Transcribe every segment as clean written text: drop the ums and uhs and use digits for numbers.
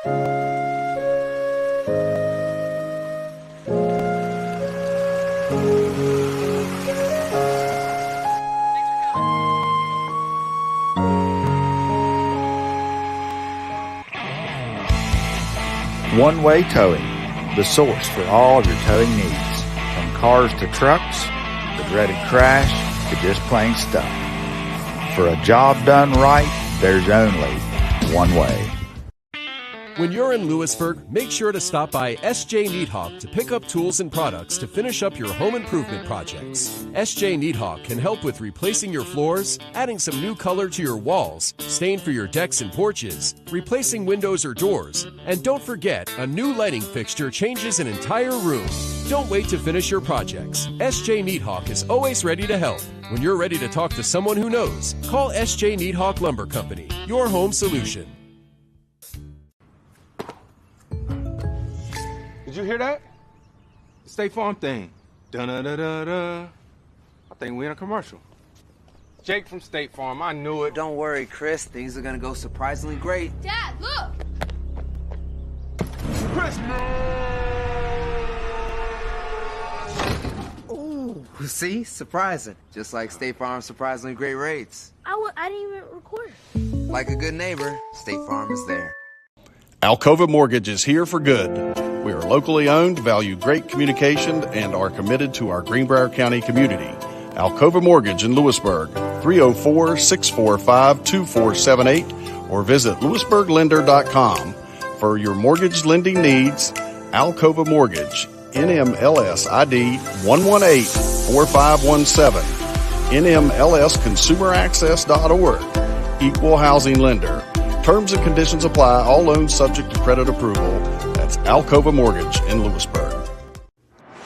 One-Way Towing, the source for all of your towing needs. From cars to trucks, the dreaded crash, to just plain stuff. For a job done right, there's only one way. When you're in Lewisburg, make sure to stop by S.J. Needhawk to pick up tools and products to finish up your home improvement projects. S.J. Needhawk can help with replacing your floors, adding some new color to your walls, stain for your decks and porches, replacing windows or doors, and don't forget, a new lighting fixture changes an entire room. Don't wait to finish your projects. S.J. Needhawk is always ready to help. When you're ready to talk to someone who knows, call S.J. Needhawk Lumber Company, your home solution. Did you hear that? The State Farm thing. Da-da-da-da-da. I think we're in a commercial. Jake from State Farm, I knew it. Don't worry, Chris. Things are gonna go surprisingly great. Dad, look! Christmas! Ooh, see? Surprising. Just like State Farm's surprisingly great rates. I didn't even record. Like a good neighbor, State Farm is there. Alcova Mortgage is here for good. We are locally owned, value great communication, and are committed to our Greenbrier County community. Alcova Mortgage in Lewisburg, 304-645-2478, or visit lewisburglender.com. For your mortgage lending needs, Alcova Mortgage, NMLS ID 118-4517, NMLSconsumeraccess.org, Equal Housing Lender. Terms and conditions apply. All loans subject to credit approval. That's Alcova Mortgage in Lewisburg.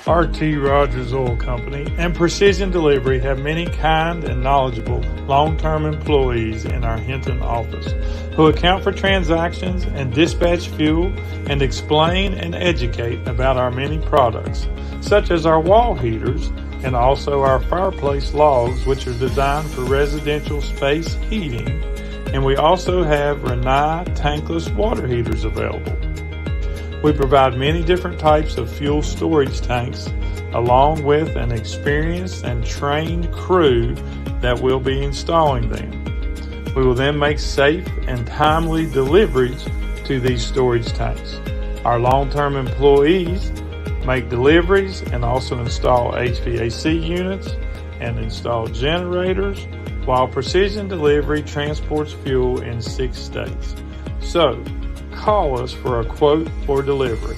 R.T. Rogers Oil Company and Precision Delivery have many kind and knowledgeable long-term employees in our Hinton office who account for transactions and dispatch fuel and explain and educate about our many products, such as our wall heaters and also our fireplace logs, which are designed for residential space heating. And we also have Renai tankless water heaters available. We provide many different types of fuel storage tanks along with an experienced and trained crew that will be installing them. We will then make safe and timely deliveries to these storage tanks. Our long-term employees make deliveries and also install HVAC units and install generators, while Precision Delivery transports fuel in 6 states. So, call us for a quote for delivery.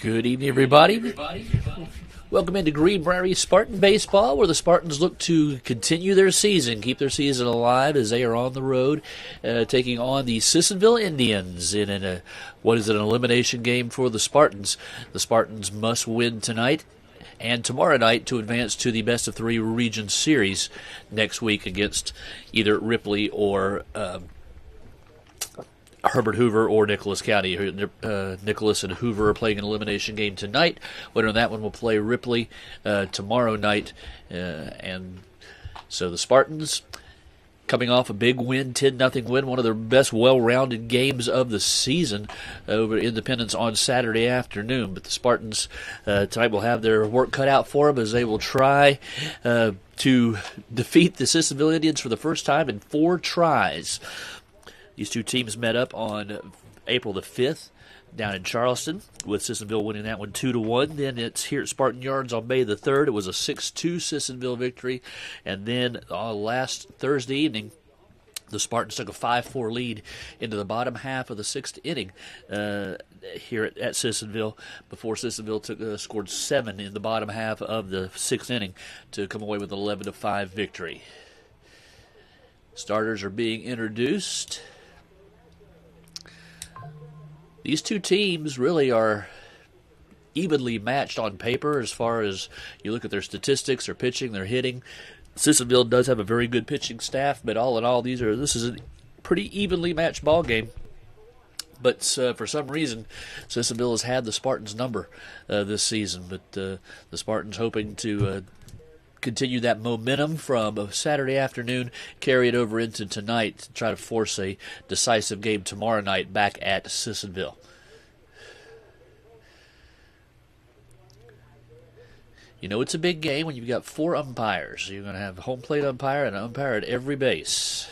Good evening, everybody. Welcome into Greenbrier Spartan Baseball, where the Spartans look to continue their season, keep their season alive as they are on the road, taking on the Sissonville Indians in what is an elimination game for the Spartans. The Spartans must win tonight and tomorrow night to advance to the best-of-3 region series next week against either Ripley or Herbert Hoover or Nicholas County. Nicholas and Hoover are playing an elimination game tonight. Winner of that one will play Ripley tomorrow night. And so the Spartans, coming off a big win, 10-0 win, one of their best well-rounded games of the season over Independence on Saturday afternoon. But the Spartans tonight will have their work cut out for them as they will try to defeat the Sissonville Indians for the first time in 4 tries. These two teams met up on April the 5th down in Charleston, with Sissonville winning that one 2-1. Then it's here at Spartan Yards on May the 3rd. It was a 6-2 Sissonville victory. And then last Thursday evening, the Spartans took a 5-4 lead into the bottom half of the 6th inning here at Sissonville, before Sissonville scored 7 in the bottom half of the 6th inning to come away with an 11-5 victory. Starters are being introduced. These two teams really are evenly matched on paper as far as you look at their statistics, their pitching, their hitting. Sissonville does have a very good pitching staff, but all in all, this is a pretty evenly matched ball game. But for some reason, Sissonville has had the Spartans' number this season. But the Spartans hoping to continue that momentum from Saturday afternoon, carry it over into tonight to try to force a decisive game tomorrow night back at Sissonville. You know it's a big game when you've got 4 umpires. You're going to have a home plate umpire and an umpire at every base.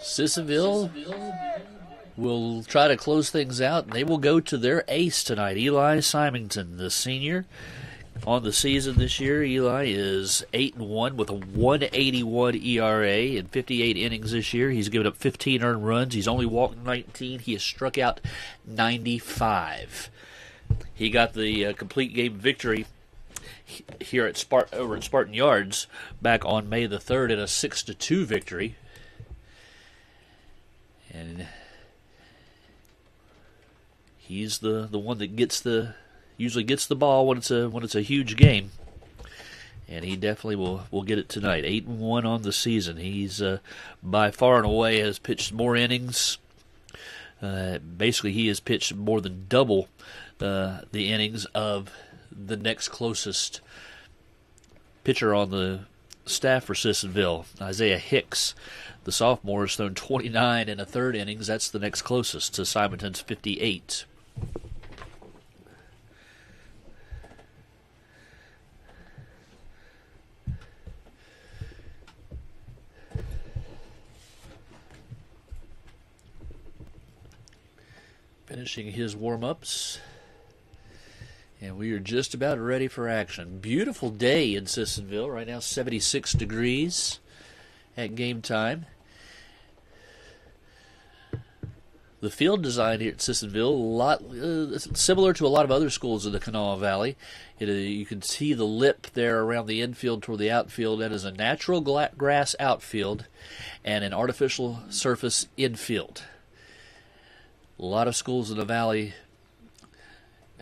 Sissonville will try to close things out, and they will go to their ace tonight, Eli Symington, the senior. On the season this year, Eli is 8-1 with a 1.81 ERA in 58 innings this year. He's given up 15 earned runs. He's only walked 19. He has struck out 95. He got the complete game victory here at over at Spartan Yards back on May the 3rd in a 6-2 victory. And he's the one that usually gets the ball when it's a huge game, and he definitely will get it tonight. 8-1 on the season. He's by far and away has pitched more innings. Basically, he has pitched more than double the innings of the next closest pitcher on the staff for Sissonville, Isaiah Hicks. The sophomore has thrown 29 in a third innings. That's the next closest to Simonton's 58. Finishing his warm-ups. And we are just about ready for action. Beautiful day in Sissonville. Right now, 76 degrees at game time. The field design here at Sissonville, similar to a lot of other schools in the Kanawha Valley. You can see the lip there around the infield toward the outfield. That is a natural grass outfield and an artificial surface infield. A lot of schools in the valley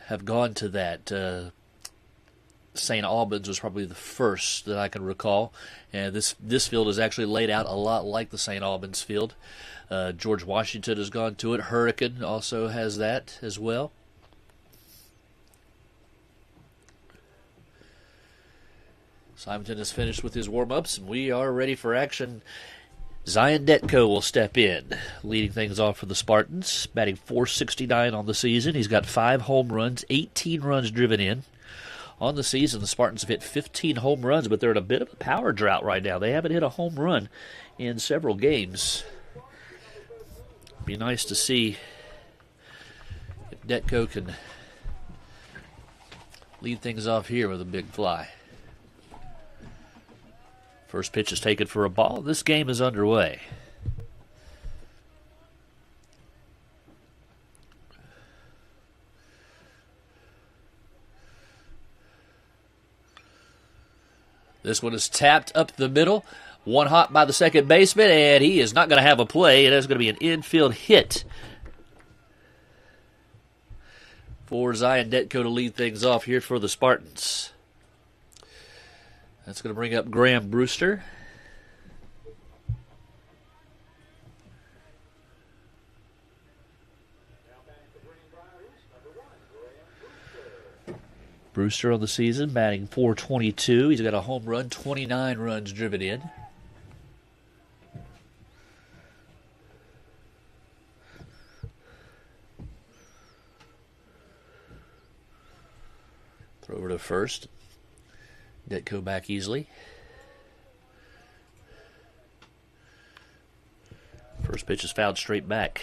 have gone to that. St. Albans was probably the first that I can recall. And this field is actually laid out a lot like the St. Albans field. George Washington has gone to it. Hurricane also has that as well. Simonton has finished with his warm-ups, and we are ready for action. Zion Detko will step in, leading things off for the Spartans, batting .469 on the season. He's got 5 home runs, 18 runs driven in. On the season, the Spartans have hit 15 home runs, but they're in a bit of a power drought right now. They haven't hit a home run in several games. Be nice to see if Detko can lead things off here with a big fly. First pitch is taken for a ball. This game is underway. This one is tapped up the middle. One hop by the second baseman, and he is not going to have a play. It is going to be an infield hit for Zion Detko to lead things off here for the Spartans. That's going to bring up Graham Brewster. Brewster on the season, batting .422. He's got a home run, 29 runs driven in. Throw over to first. Detko back easily. First pitch is fouled straight back.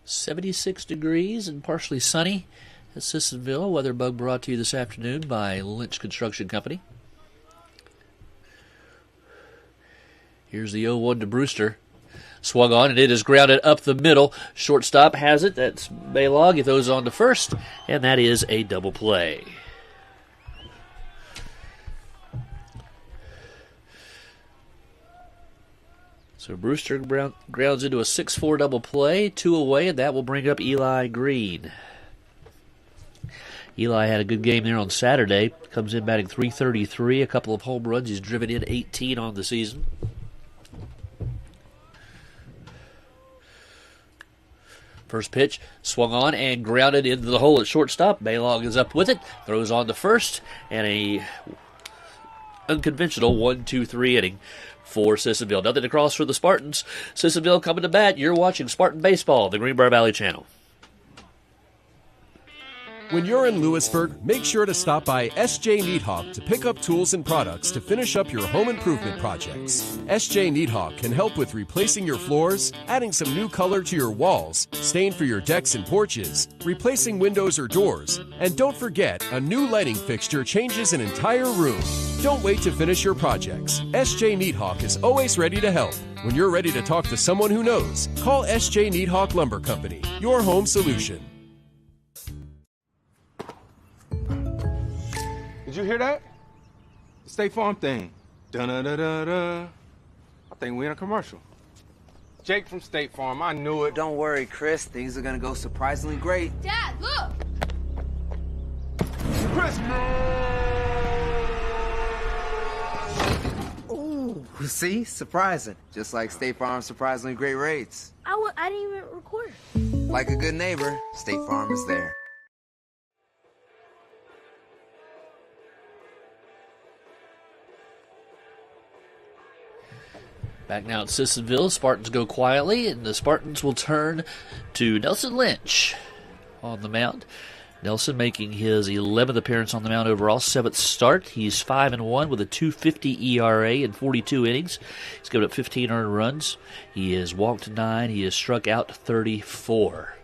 .76 degrees and partially sunny at Sissonville. Weather bug brought to you this afternoon by Lynch Construction Company. Here's the 0-1 to Brewster. Swung on, and it is grounded up the middle. Shortstop has it. That's Baylog. He throws on to first, and that is a double play. So Brewster grounds into a 6-4 double play, 2 away, and that will bring up Eli Green. Eli had a good game there on Saturday. Comes in batting .333, a couple of home runs. He's driven in 18 on the season. First pitch, swung on and grounded into the hole at shortstop. Baylog is up with it, throws on to first, and a unconventional 1-2-3 inning for Sissonville. Nothing across for the Spartans. Sissonville coming to bat. You're watching Spartan Baseball, the Greenbrier Valley Channel. When you're in Lewisburg, make sure to stop by S.J. Needhawk to pick up tools and products to finish up your home improvement projects. S.J. Needhawk can help with replacing your floors, adding some new color to your walls, stain for your decks and porches, replacing windows or doors, and don't forget, a new lighting fixture changes an entire room. Don't wait to finish your projects. S.J. Needhawk is always ready to help. When you're ready to talk to someone who knows, call S.J. Needhawk Lumber Company, your home solution. Did you hear that? The State Farm thing. Dun-da-da-da-da. I think we're in a commercial. Jake from State Farm, I knew it. Don't worry, Chris. Things are gonna go surprisingly great. Dad, look! Chris! Ooh, see? Surprising. Just like State Farm's surprisingly great rates. I didn't even record. Like a good neighbor, State Farm is there. Back now at Sissonville, Spartans go quietly, and the Spartans will turn to Nelson Lynch on the mound. Nelson making his 11th appearance on the mound overall, 7th start. He's 5-1 with a .250 ERA in 42 innings. He's given up 15 earned runs. He has walked 9. He has struck out 34.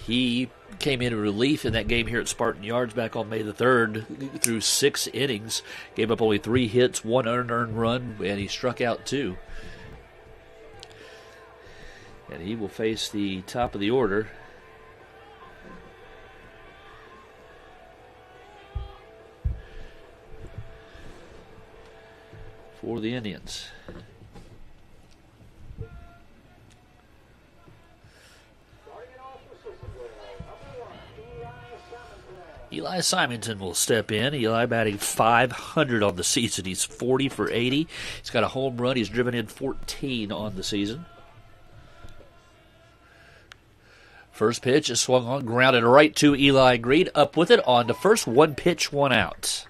He came in relief in that game here at Spartan Yards back on May the 3rd through 6 innings. Gave up only 3 hits, 1 earned run, and he struck out 2. And he will face the top of the order. For the Indians. Eli Simonton will step in. Eli batting .500 on the season. He's 40 for 80. He's got a home run. He's driven in 14 on the season. First pitch is swung on, grounded right to Eli Green. Up with it, on to first. 1 pitch, 1 out.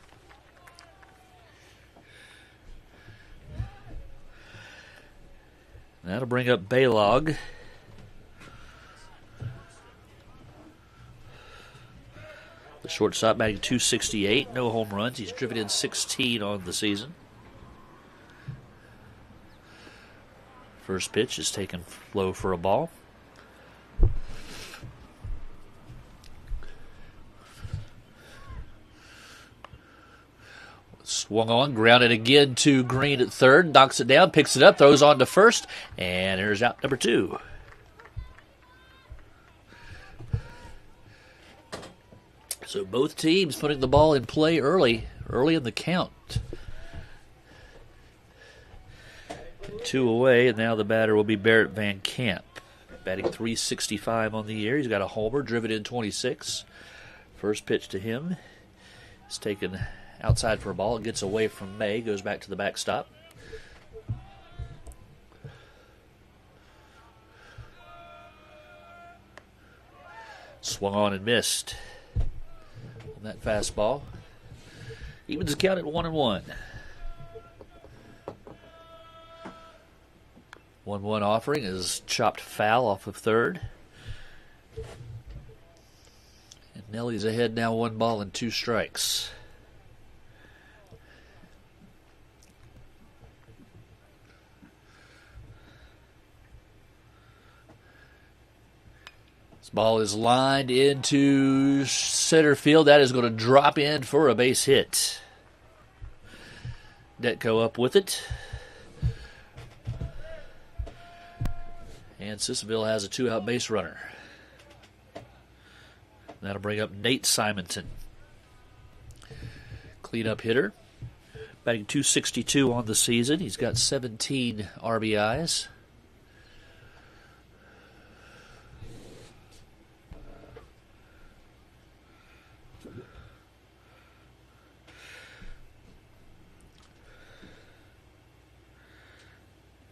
That'll bring up Baylog. The The shortstop batting .268, no home runs. He's driven in 16 on the season. First pitch is taken low for a ball. Swung on, grounded again to Green at third, knocks it down, picks it up, throws on to first, and there's out number 2. So both teams putting the ball in play early in the count. 2 away, and now the batter will be Barrett Van Camp. Batting .365 on the year. He's got a homer, driven in 26. First pitch to him is taken outside for a ball. It gets away from May, goes back to the backstop. Swung on and missed on that fastball. Evens the count at 1-1. 1-1 offering is chopped foul off of third. And Nellie's ahead now, 1 ball and 2 strikes. This ball is lined into center field. That is going to drop in for a base hit. Detko up with it. And Sissonville has a 2-out base runner. That'll bring up Nate Simonton. Cleanup hitter. Batting .262 on the season. He's got 17 RBIs.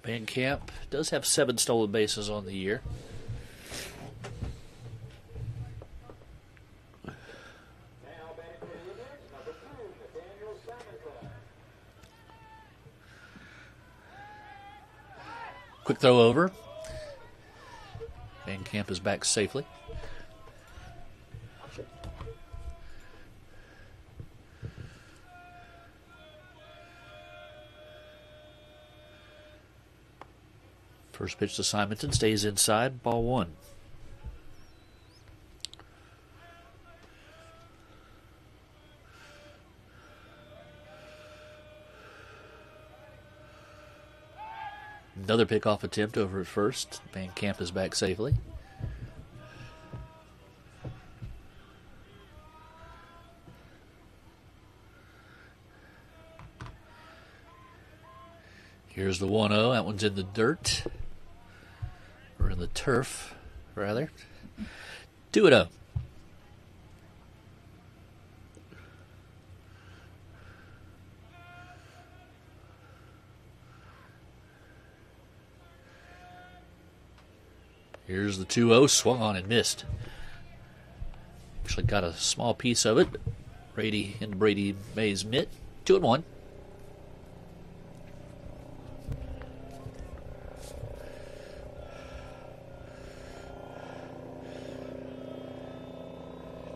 Van Camp does have 7 stolen bases on the year. Quick throw over. Van Camp is back safely. First pitch to Simonton, stays inside, ball 1. Another pickoff attempt over at first. Van Camp is back safely. Here's the 1-0. That one's in the dirt. Or in the turf, rather. 2-0. Here's the 2-0. Swung on and missed. Actually got a small piece of it. Brady into Brady May's mitt. 2-1.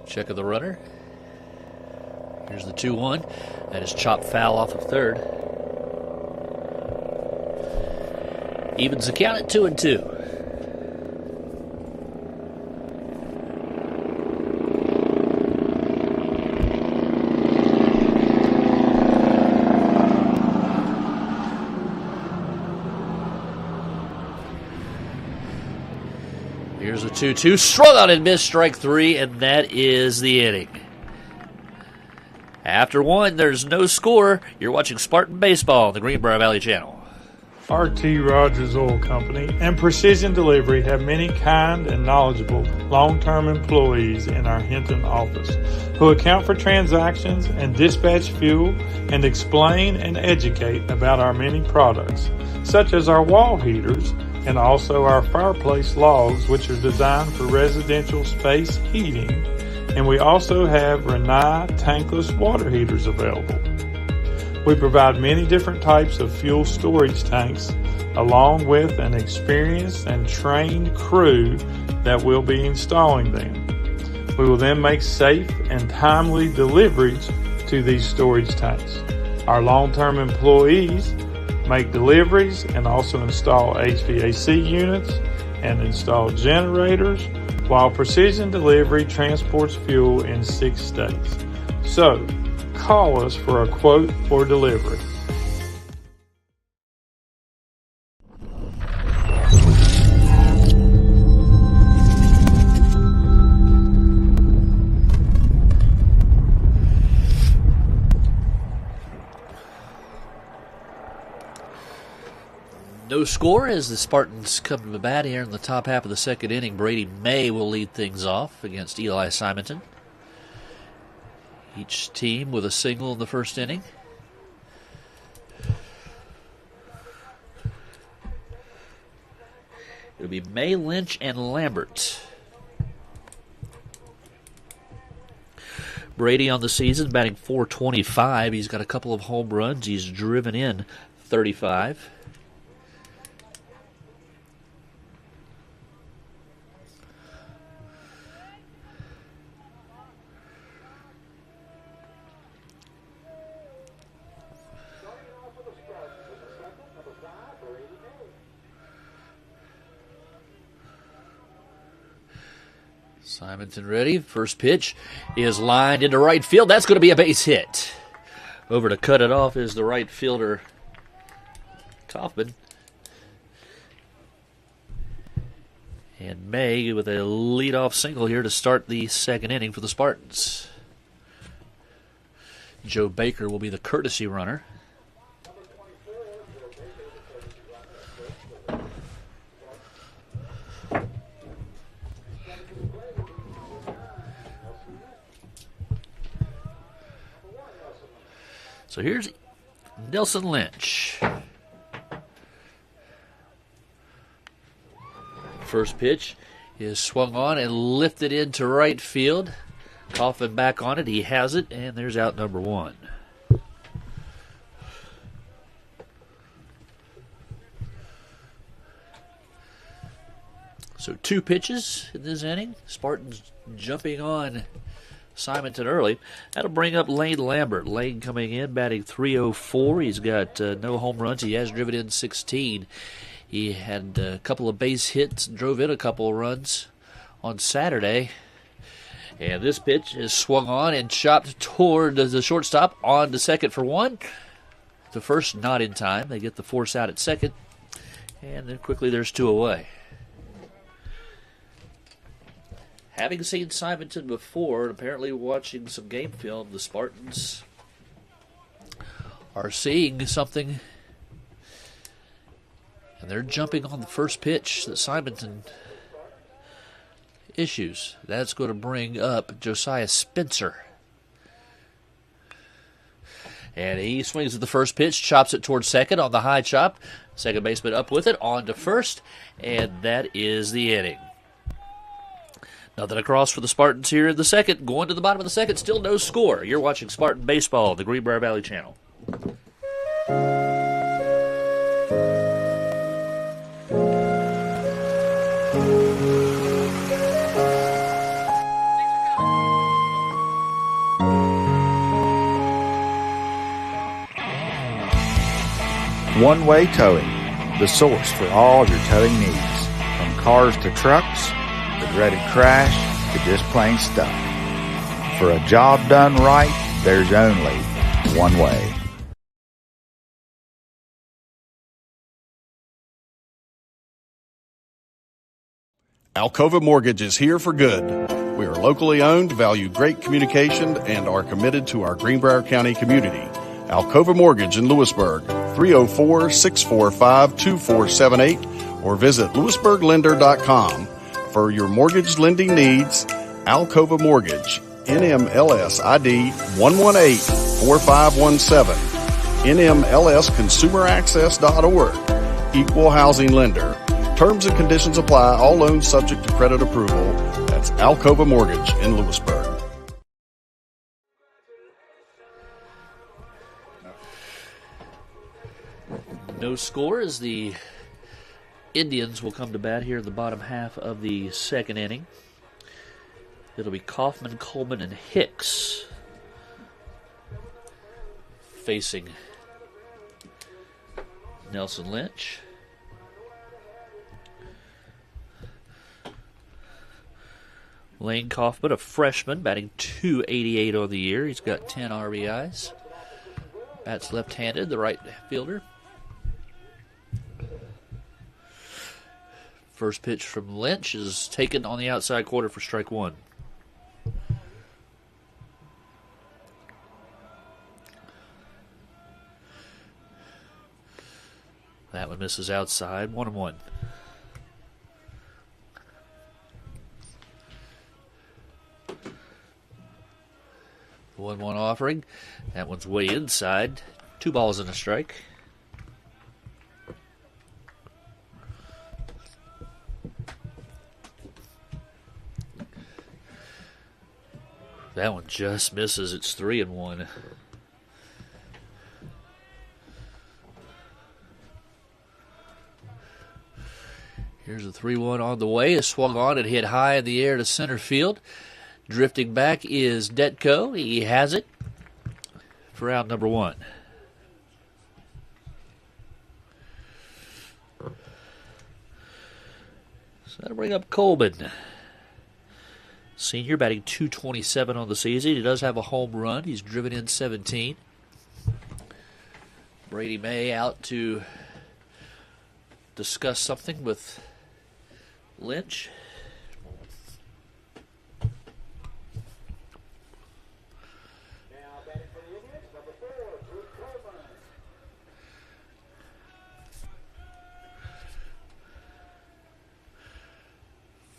Check of the runner. Here's the 2-1. That is chopped foul off of third. Evens the count at 2-2. Here's a 2-2. Strung out and missed, strike 3, and that is the inning. After 1, there's no score. You're watching Spartan Baseball on the Greenbrier Valley Channel. R.T. Rogers Oil Company and Precision Delivery have many kind and knowledgeable long-term employees in our Hinton office who account for transactions and dispatch fuel and explain and educate about our many products, such as our wall heaters and also our fireplace logs, which are designed for residential space heating, and we also have Renai tankless water heaters available. We provide many different types of fuel storage tanks along with an experienced and trained crew that will be installing them. We will then make safe and timely deliveries to these storage tanks. Our long-term employees make deliveries and also install HVAC units and install generators, while Precision Delivery transports fuel in 6 states. So, call us for a quote for delivery. No score as the Spartans come to the bat here in the top half of the second inning. Brady May will lead things off against Eli Simonton. Each team with a single in the first inning. It'll be May, Lynch, and Lambert. Brady on the season batting .425. He's got a couple of home runs. He's driven in 35. Simonton ready. First pitch is lined into right field. That's going to be a base hit. Over to cut it off is the right fielder, Kaufman. And May with a leadoff single here to start the second inning for the Spartans. Joe Baker will be the courtesy runner. So here's Nelson Lynch. First pitch is swung on and lifted into right field. Kaufman back on it. He has it, and there's out number one. So 2 pitches in this inning. Spartans jumping on Simonton early. That'll bring up Lane Lambert. Lane coming in, batting .304. He's got no home runs. He has driven in 16. He had a couple of base hits, drove in a couple of runs on Saturday. And this pitch is swung on and chopped toward the shortstop on to second for one. The first not in time. They get the force out at second. And then quickly there's 2 away. Having seen Simonton before, and apparently watching some game film, the Spartans are seeing something. And they're jumping on the first pitch that Simonton issues. That's going to bring up Josiah Spencer. And he swings at the first pitch, chops it towards second on the high chop. Second baseman up with it, on to first, and that is the inning. Nothing across for the Spartans here in the second. Going to the bottom of the second, still no score. You're watching Spartan Baseball, the Greenbrier Valley Channel. One-way towing, the source for all your towing needs. From cars to trucks, the dreaded crash to just plain stuff. For a job done right, there's only one way. Alcova Mortgage is here for good. We are locally owned, value great communication, and are committed to our Greenbrier County community. Alcova Mortgage in Lewisburg, 304-645-2478, or visit lewisburglender.com. For your mortgage lending needs, Alcova Mortgage, NMLS ID 1184517, NMLSconsumeraccess.org, Equal Housing Lender. Terms and conditions apply. All loans subject to credit approval. That's Alcova Mortgage in Lewisburg. No score as the Indians will come to bat here in the bottom half of the second inning. It'll be Kaufman, Coleman, and Hicks facing Nelson Lynch. Lane Kaufman, a freshman, batting .288 on the year. He's got 10 RBIs. Bats left-handed, the right fielder. First pitch from Lynch is taken on the outside quarter for strike one. That one misses outside, 1-1. The 1-1 offering. That one's way inside. 2 balls and a strike. That one just misses. It's 3-1. Here's a 3-1 on the way. It swung on and hit high in the air to center field. Drifting back is Detko. He has it for out number 1. So that'll bring up Coleman. Senior batting .227 on the season. He does have a home run. He's driven in 17. Brady May out to discuss something with Lynch.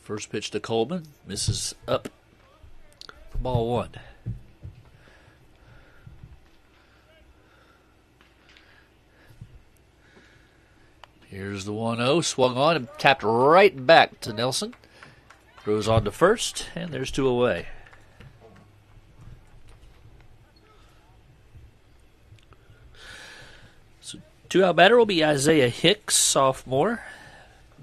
First pitch to Coleman. Misses up. Ball 1. Here's the 1-0. Swung on and tapped right back to Nelson. Throws on to first, and there's 2 away. So 2-out batter will be Isaiah Hicks, sophomore.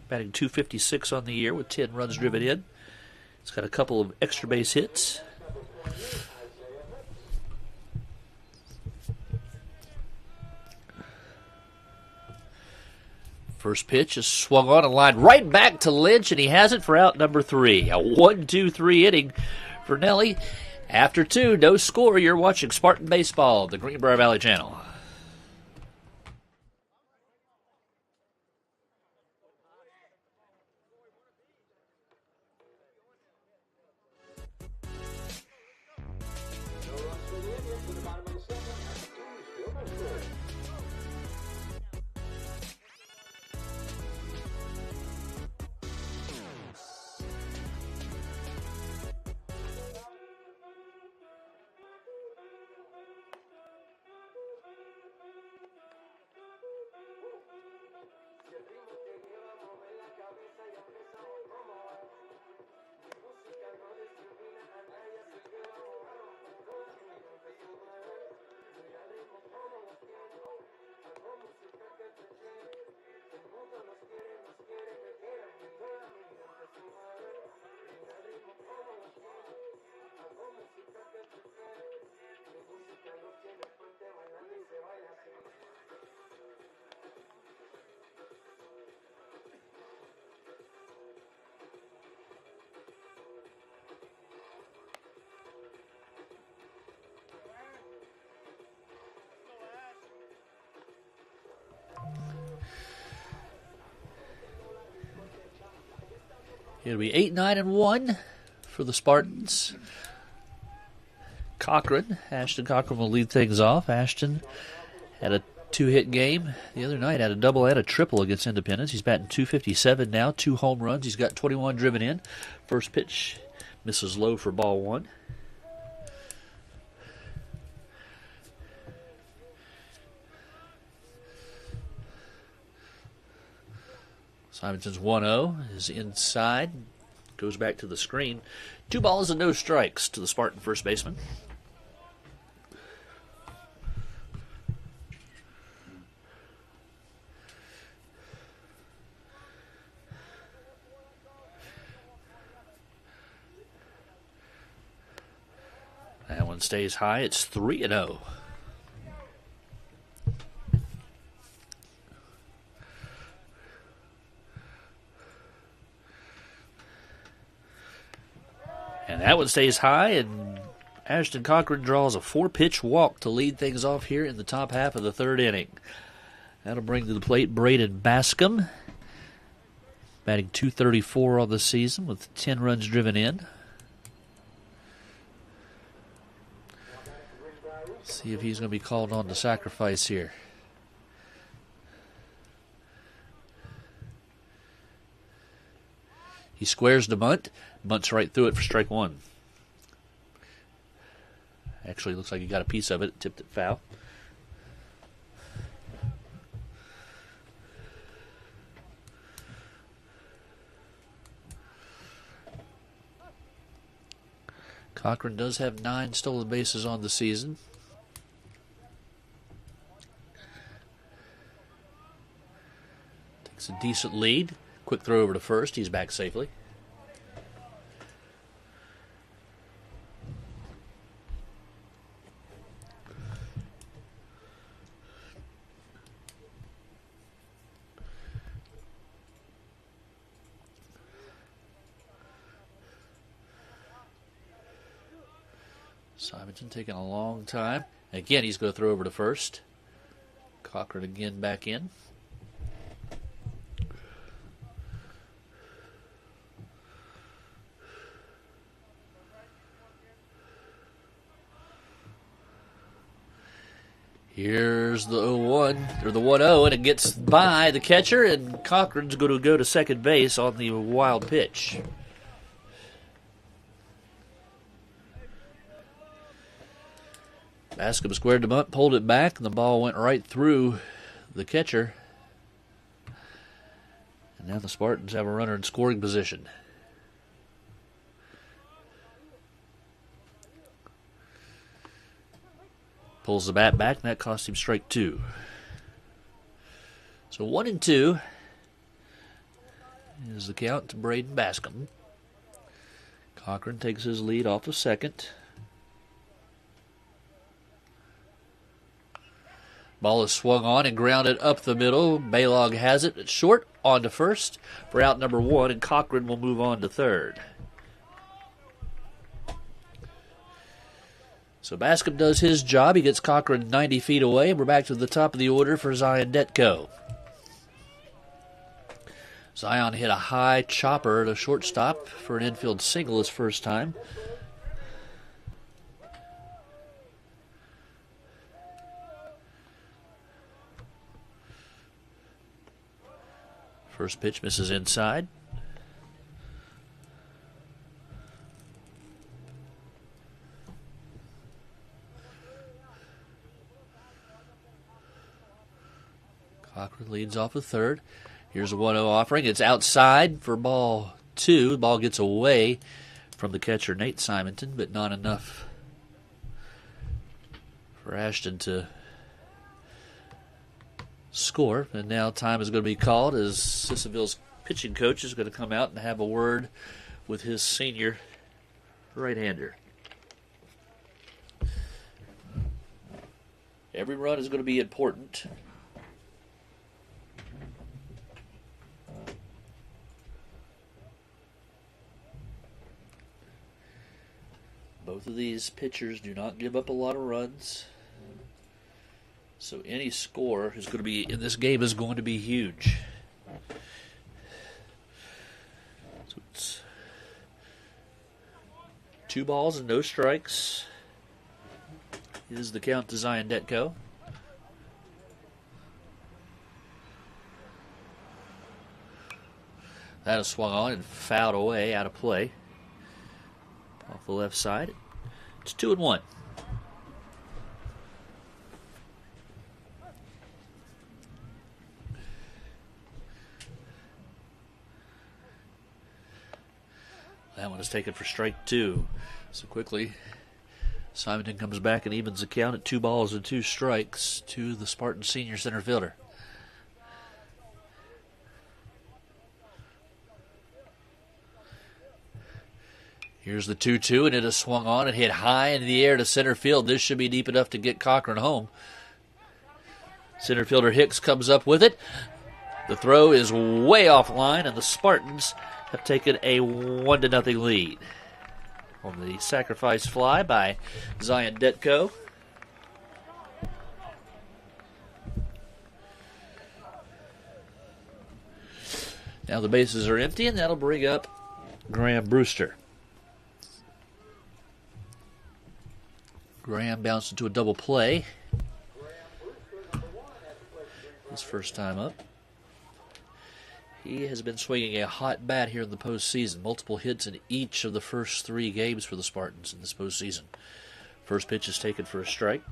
Batting .256 on the year with 10 runs driven in. He's got a couple of extra base hits. First pitch is swung on and lined right back to Lynch, and he has it for out number 3. A 1-2-3 inning for Nelly. After 2, no score. You're watching Spartan Baseball, the Greenbrier Valley Channel. It'll be 8-9-1 for the Spartans. Ashton Cochran will lead things off. Ashton had a 2-hit game the other night, had a double and a triple against Independence. He's batting .257 now, 2 home runs. He's got 21 driven in. First pitch misses low for ball 1. Simonson's 1-0 is inside. Goes back to the screen. 2 balls and no strikes to the Spartan first baseman. one stays high. It's 3-0. And that one stays high, and Ashton Cochran draws a 4-pitch walk to lead things off here in the top half of the third inning. That'll bring to the plate Braden Bascom, batting .234 on the season with 10 runs driven in. See if he's going to be called on to sacrifice here. He squares the bunt. Bunts right through it for strike one. Actually, looks like he got a piece of it. Tipped it foul. Cochran does have 9 stolen bases on the season. Takes a decent lead. Quick throw over to first. He's back safely. Simonton taking a long time. Again, he's going to throw over to first. Cochran again back in. Here's the 0-1, or the 1-0, and it gets by the catcher, and Cochran's going to go to second base on the wild pitch. Bascom squared the bunt, pulled it back, and the ball went right through the catcher. And now the Spartans have a runner in scoring position. Pulls the bat back, and that cost him strike 2. So 1-2 is the count to Braden Bascom. Cochran takes his lead off of second. Ball is swung on and grounded up the middle. Baylog has it. It's short, on to first for out number 1, and Cochran will move on to third. So Bascom does his job. He gets Cochran 90 feet away, and we're back to the top of the order for Zion Detko. Zion hit a high chopper to shortstop for an infield single his first time. First pitch misses inside. Cochran leads off the third. Here's a 1-0 offering. It's outside for ball 2. The ball gets away from the catcher, Nate Simonton, but not enough for Ashton to score. And now time is going to be called as Sissonville's pitching coach is going to come out and have a word with his senior right-hander. Every run is going to be important. Both of these pitchers do not give up a lot of runs. So any score is going to be in this game is going to be huge. So it's 2 balls and no strikes. Is the count to Zion Detko. That is swung on and fouled away out of play. Off the left side. It's 2-1. That one is taken for strike 2. So quickly, Simonton comes back and evens the count at 2 balls and 2 strikes to the Spartan senior center fielder. Here's the 2-2, and it is swung on and hit high in the air to center field. This should be deep enough to get Cochran home. Center fielder Hicks comes up with it. The throw is way offline, and the Spartans have taken a 1-0 lead on the sacrifice fly by Zion Detko. Now the bases are empty, and that'll bring up Graham Brewster. Graham bounced into a double play. His first time up. He has been swinging a hot bat here in the postseason. Multiple hits in each of the first 3 games for the Spartans in this postseason. First pitch is taken for a strike.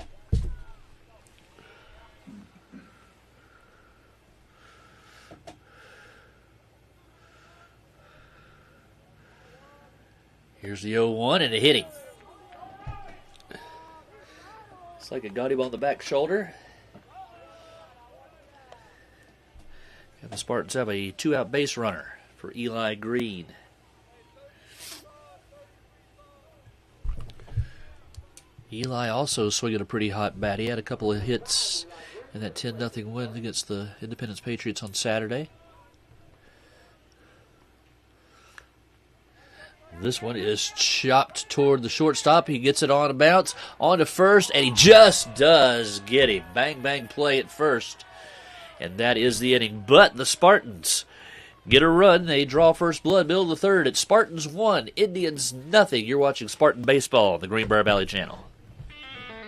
Here's the 0-1 and a hitting. It's like it got him on the back shoulder. And the Spartans have a 2-out base runner for Eli Green. Eli also swinging a pretty hot bat. He had a couple of hits in that 10-0 win against the Independence Patriots on Saturday. This one is chopped toward the shortstop. He gets it on a bounce, on to first, and he just does get him. Bang, bang play at first. And that is the inning. But the Spartans get a run. They draw first blood, middle of the third. It's Spartans 1, Indians nothing. You're watching Spartan Baseball on the Greenbrier Valley Channel.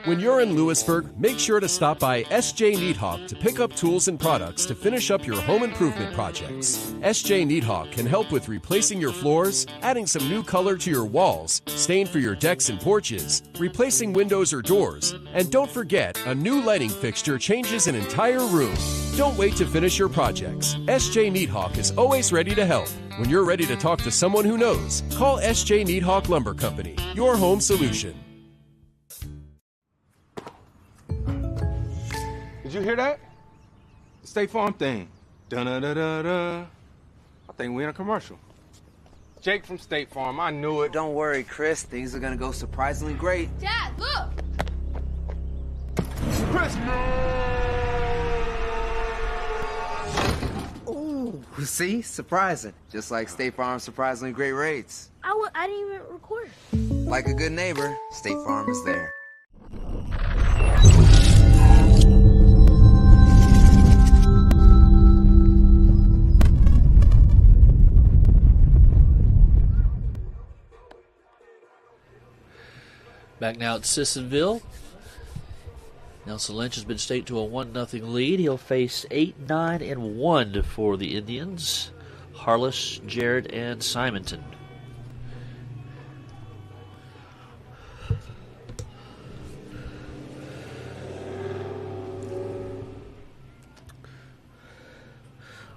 When you're in Lewisburg, make sure to stop by S.J. Needhawk to pick up tools and products to finish up your home improvement projects. S.J. Needhawk can help with replacing your floors, adding some new color to your walls, stain for your decks and porches, replacing windows or doors, and don't forget, a new lighting fixture changes an entire room. Don't wait to finish your projects. S.J. Needhawk is always ready to help. When you're ready to talk to someone who knows, call S.J. Needhawk Lumber Company, your home solution. Did you hear that? The State Farm thing. Dun-da-da-da-da. I think we're in a commercial. Jake from State Farm, I knew it. Don't worry, Chris. Things are gonna go surprisingly great. Dad, look! Chris! Ooh, see? Surprising. Just like State Farm's surprisingly great rates. I didn't even record. Like a good neighbor, State Farm is there. Back now at Sissonville. Nelson Lynch has been staked to a 1-0 lead. He'll face 8, 9, and 1 for the Indians. Harless, Jarrett, and Simonton.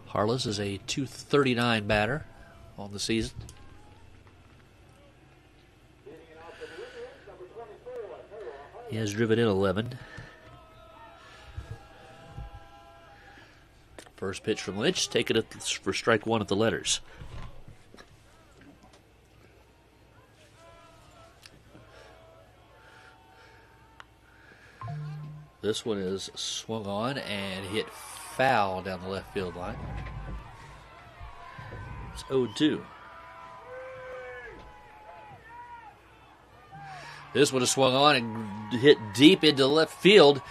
Harless is a .239 batter on the season. He has driven in 11. First pitch from Lynch, taken it for strike 1 at the letters. This one is swung on and hit foul down the left field line. It's 0-2. This one is swung on and hit deep into left field.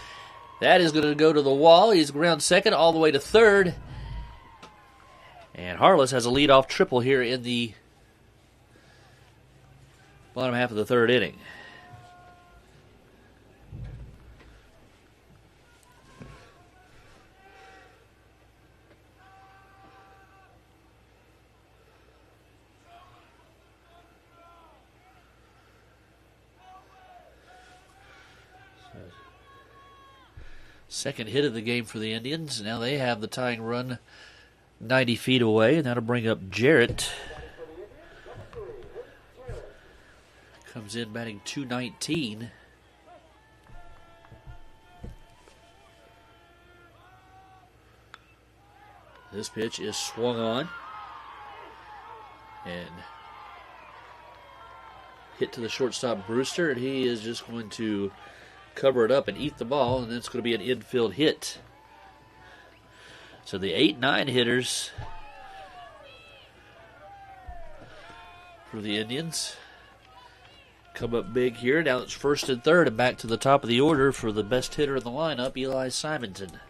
That is going to go to the wall. He's ground second all the way to third. And Harless has a leadoff triple here in the bottom half of the third inning. Second hit of the game for the Indians. Now they have the tying run 90 feet away, and that'll bring up Jarrett. Comes in batting .219. This pitch is swung on and hit to the shortstop Brewster, and he is just going to cover it up and eat the ball, and it's going to be an infield hit. So the 8-9 hitters for the Indians come up big here. Now it's first and third, and back to the top of the order for the best hitter in the lineup, Eli Simonton.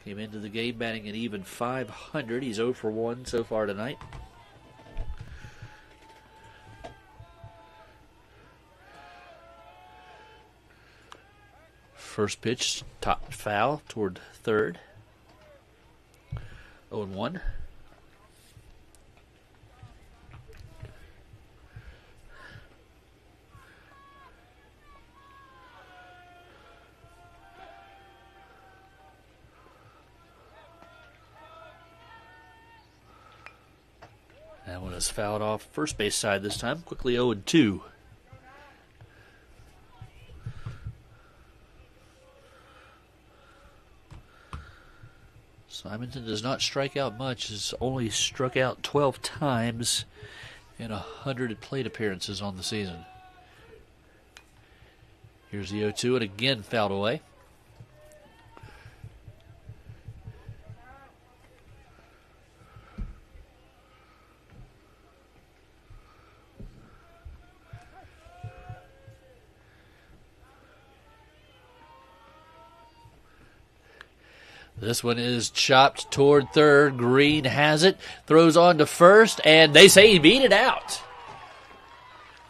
Came into the game batting an even .500. He's 0 for 1 so far tonight. First pitch, top foul toward third. 0-1. That one is fouled off first base side this time. Quickly 0-2. Simonton does not strike out much. Has only struck out 12 times in 100 plate appearances on the season. Here's the 0-2, and again fouled away. This one is chopped toward third. Green has it, throws on to first, and they say he beat it out.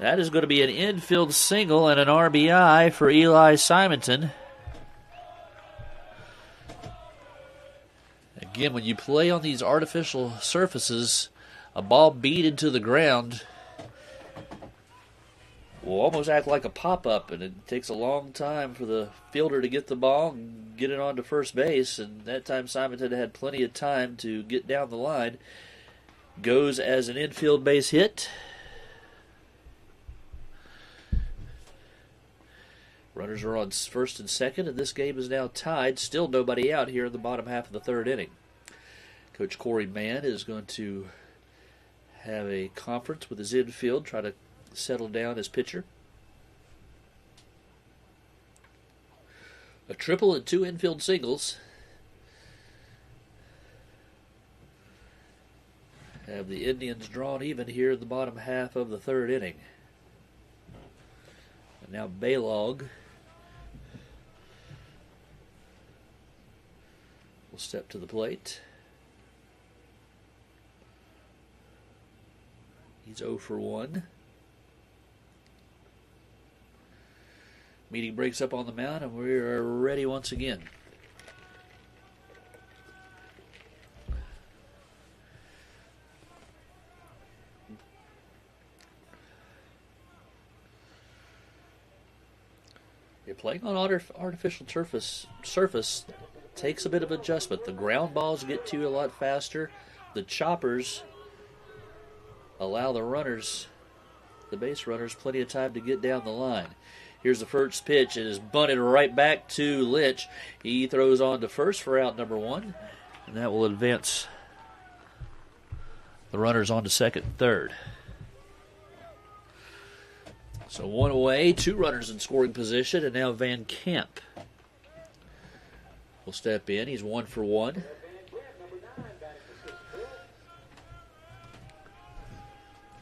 That is going to be an infield single and an RBI for Eli Simonton. Again, when you play on these artificial surfaces, a ball beat into the ground will almost act like a pop-up, and it takes a long time for the fielder to get the ball and get it onto first base, and that time Simonton had plenty of time to get down the line. Goes as an infield base hit. Runners are on first and second, and this game is now tied. Still nobody out here in the bottom half of the third inning. Coach Corey Mann is going to have a conference with his infield, try to settle down his pitcher. A triple and 2 infield singles have the Indians drawn even here in the bottom half of the third inning. And now Baylog will step to the plate. He's 0 for 1. Meeting breaks up on the mound, and we are ready once again. You're playing on artificial surface takes a bit of adjustment. The ground balls get to you a lot faster. The choppers allow the runners, the base runners, plenty of time to get down the line. Here's the first pitch. It is bunted right back to Lynch. He throws on to first for out number 1, and that will advance the runners on to second and third. So 1 away, 2 runners in scoring position, and now Van Camp will step in. He's 1 for 1.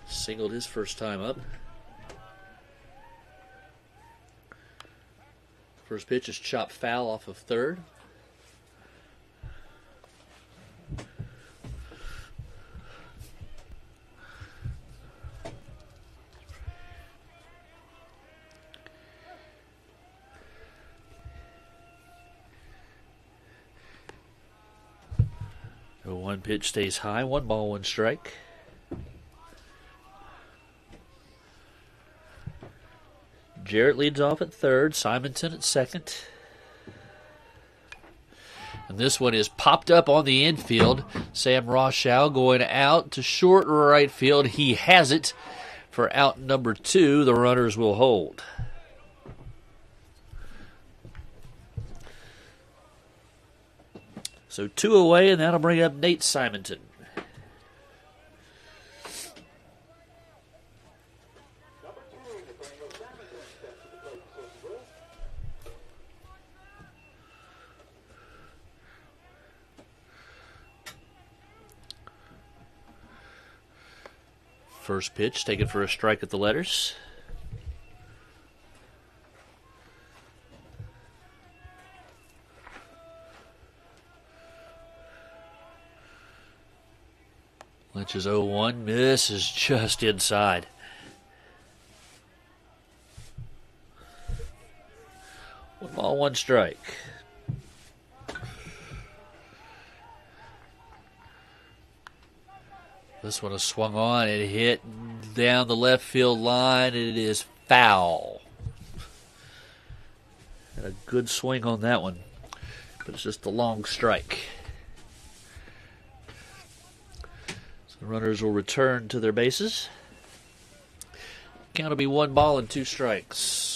Singled his first time up. First pitch is chopped foul off of third. The 1 pitch stays high. 1 ball, 1 strike. Jarrett leads off at third, Simonton at second. And this one is popped up on the infield. Sam Rothschild going out to short right field. He has it for out number 2. The runners will hold. So 2 away, and that'll bring up Nate Simonton. first pitch, taken for a strike at the letters. Lynch is 0-1. Misses just inside. One ball, one strike. This one is swung on and hit down the left field line. It is foul. Had a good swing on that one, but it's just a long strike. So the runners will return to their bases. Count will be 1 ball and 2 strikes.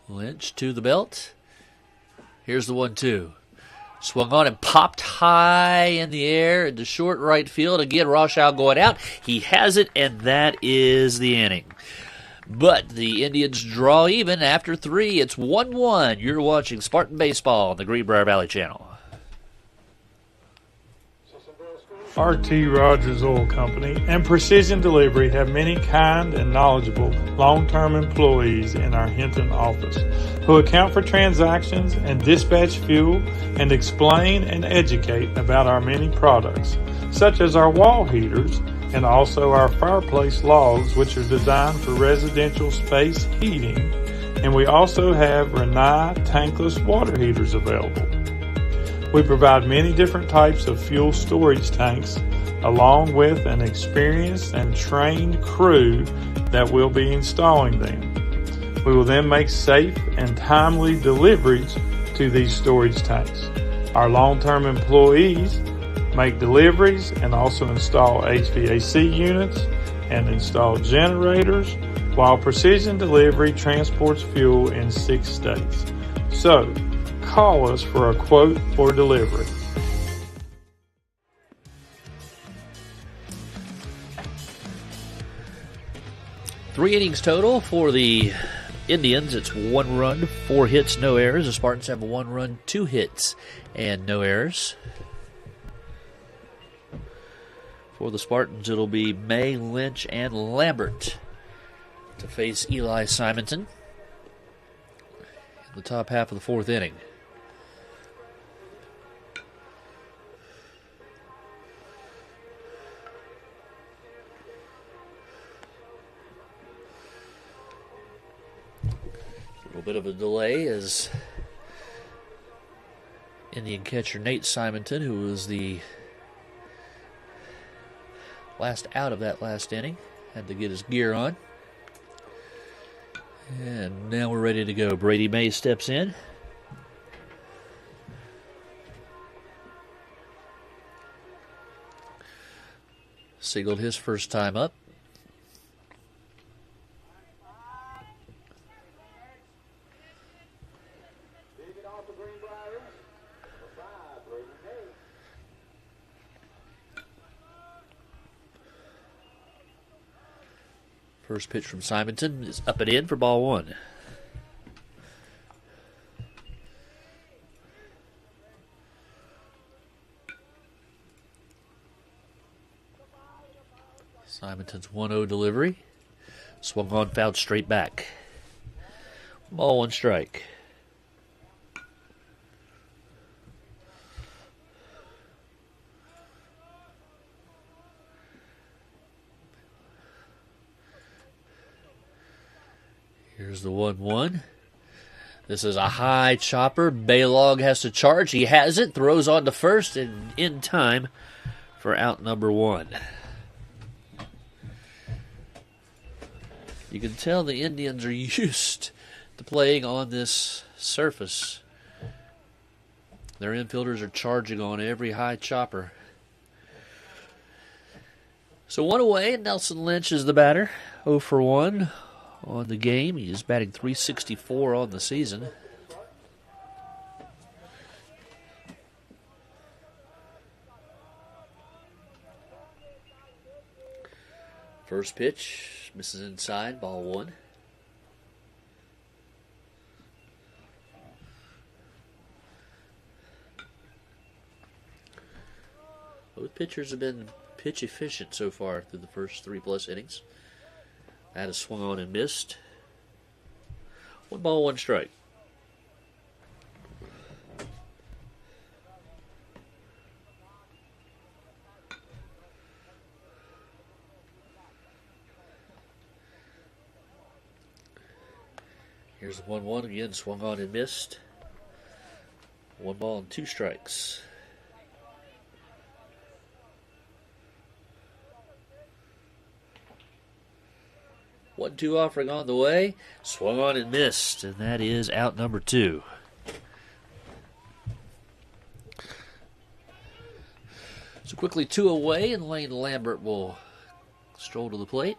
Lynch to the belt. Here's the 1-2. Swung on and popped high in the air into short right field. Again, Rothschild going out. He has it, and that is the inning. But the Indians draw even after 3. It's 1-1. You're watching Spartan Baseball on the Greenbrier Valley Channel. RT Rogers Oil Company and Precision Delivery have many kind and knowledgeable long-term employees in our Hinton office who account for transactions and dispatch fuel and explain and educate about our many products, such as our wall heaters and also our fireplace logs, which are designed for residential space heating, and we also have Renai tankless water heaters available. We provide many different types of fuel storage tanks along with an experienced and trained crew that will be installing them. We will then make safe and timely deliveries to these storage tanks. Our long-term employees make deliveries and also install HVAC units and install generators, while Precision Delivery transports fuel in 6 states. So, call us for a quote for delivery. Three innings total for the Indians. It's 1 run, 4 hits, no errors. The Spartans have 1 run, 2 hits, and no errors. For the Spartans, it'll be May, Lynch, and Lambert to face Eli Simonton in the top half of the 4th inning. A little bit of a delay as Indian catcher Nate Simonton, who was the last out of that last inning, had to get his gear on. And now we're ready to go. Brady May steps in. Signaled his first time up. First pitch from Simonton is up and in for ball 1. Simonton's 1-0 delivery. Swung on, fouled straight back. Ball 1 strike. Here's the 1-1. This is a high chopper. Baylog has to charge. He has it. Throws on to first and in time for out number 1. You can tell the Indians are used to playing on this surface. Their infielders are charging on every high chopper. So 1 away, and Nelson Lynch is the batter. 0 for 1. On the game. He is batting .364 on the season. First pitch misses inside, ball 1. Both pitchers have been pitch efficient so far through the first 3+ innings. That is swung on and missed. 1 ball, 1 strike. Here's the 1-1 again, swung on and missed. 1 ball and 2 strikes. One, 2 offering on the way. Swung on and missed. And that is out number 2. So quickly 2 away, and Lane Lambert will stroll to the plate.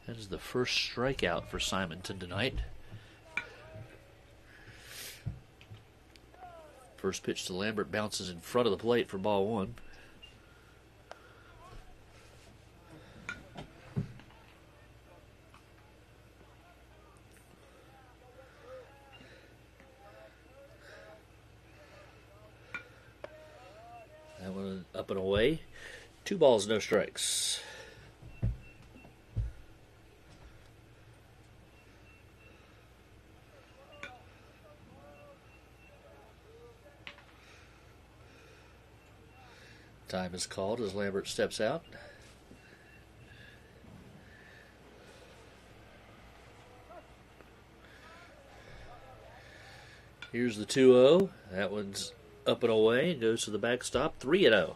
That is the first strikeout for Simonton tonight. First pitch to Lambert bounces in front of the plate for ball 1. That one up and away. 2 balls, no strikes. Time is called as Lambert steps out. Here's the 2-0. That one's up and away and goes to the backstop. 3-0.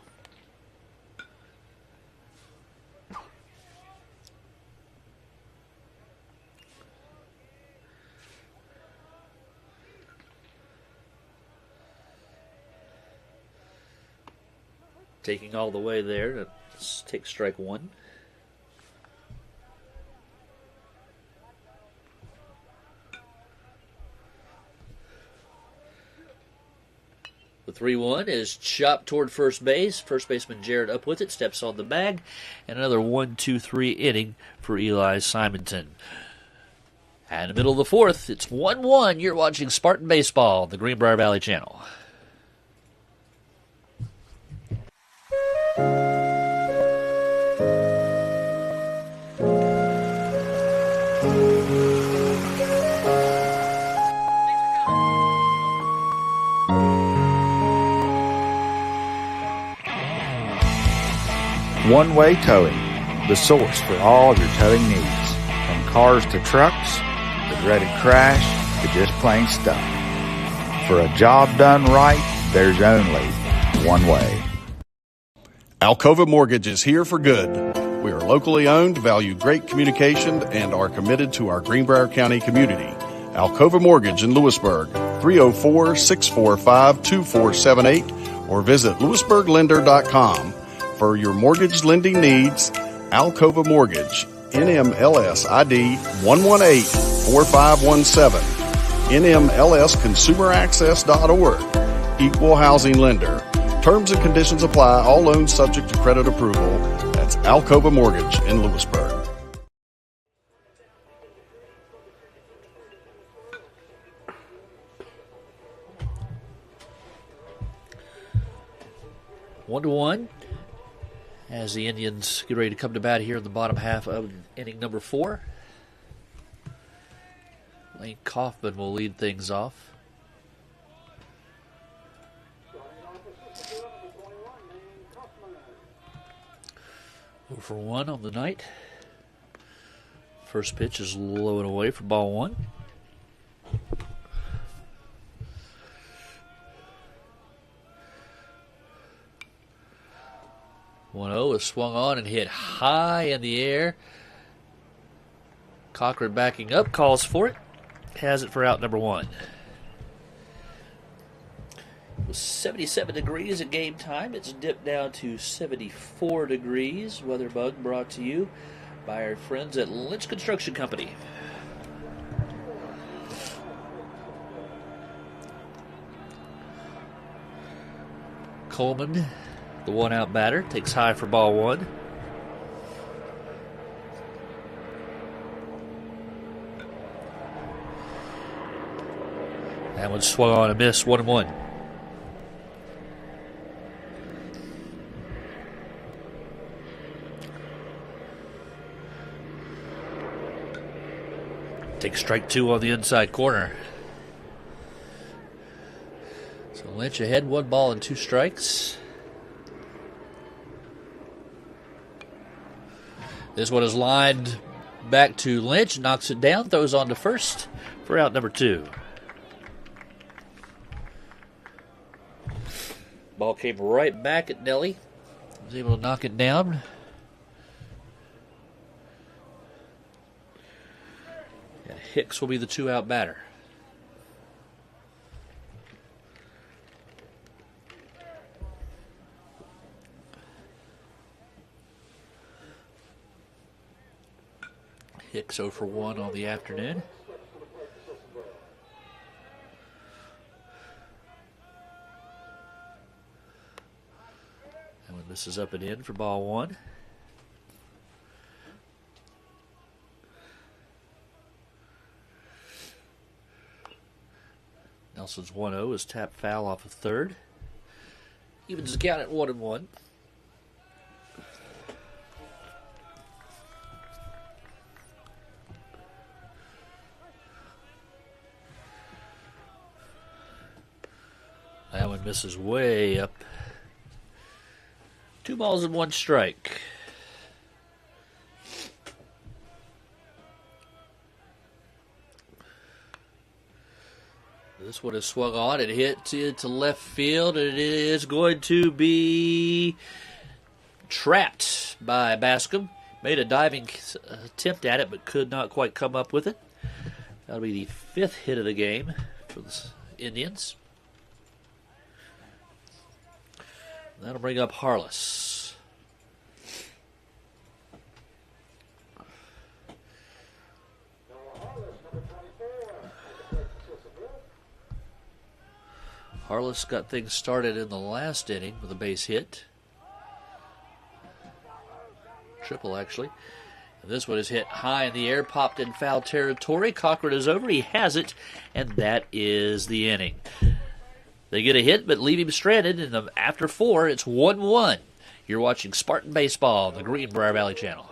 Taking all the way there. Let's take strike 1. The 3-1 is chopped toward first base. First baseman Jared up with it, steps on the bag. And another 1-2-3 inning for Eli Simonton. And in the middle of the 4th, it's 1-1. You're watching Spartan Baseball on the Greenbrier Valley Channel. One-Way Towing, the source for all of your towing needs. From cars to trucks, the dreaded crash, to just plain stuff. For a job done right, there's only one way. Alcova Mortgage is here for good. We are locally owned, value great communication, and are committed to our Greenbrier County community. Alcova Mortgage in Lewisburg, 304-645-2478, or visit lewisburglender.com. For your mortgage lending needs, Alcova Mortgage, NMLS ID 1184517, NMLSconsumeraccess.org, Equal Housing Lender. Terms and conditions apply. All loans subject to credit approval. That's Alcova Mortgage in Lewisburg. One to one. As the Indians get ready to come to bat here in the bottom half of inning number 4. Lane Kaufman will lead things off. For 1 on the night. First pitch is low and away for ball 1. One-0 is swung on and hit high in the air. Cochran backing up, calls for it. Has it for out number 1. It was 77 degrees at game time. It's dipped down to 74 degrees. Weather Bug brought to you by our friends at Lynch Construction Company. Coleman, the one-out batter, takes high for ball 1. That one swung on a miss, 1-1. Take strike 2 on the inside corner. So Lynch ahead, 1 ball and 2 strikes. This one is lined back to Lynch, knocks it down, throws on to first for out number 2. Ball came right back at Nelly. Was able to knock it down. And Hicks will be the 2-out batter. Hicks 0 for 1 on the afternoon. And when this is up and in for ball 1. Nelson's 1-0 is tapped foul off of third. Evens the count at 1-1. That one misses way up. 2 balls and 1 strike. This one is swung on and hit into left field, and it is going to be trapped by Bascom. Made a diving attempt at it, but could not quite come up with it. That'll be the 5th hit of the game for the Indians. That'll bring up Harless. Harless got things started in the last inning with a base hit. Triple, actually. And this one is hit high in the air, popped in foul territory. Cochran is over. He has it, and that is the inning. They get a hit, but leave him stranded, and after 4, it's 1-1. You're watching Spartan Baseball on the Greenbrier Valley Channel.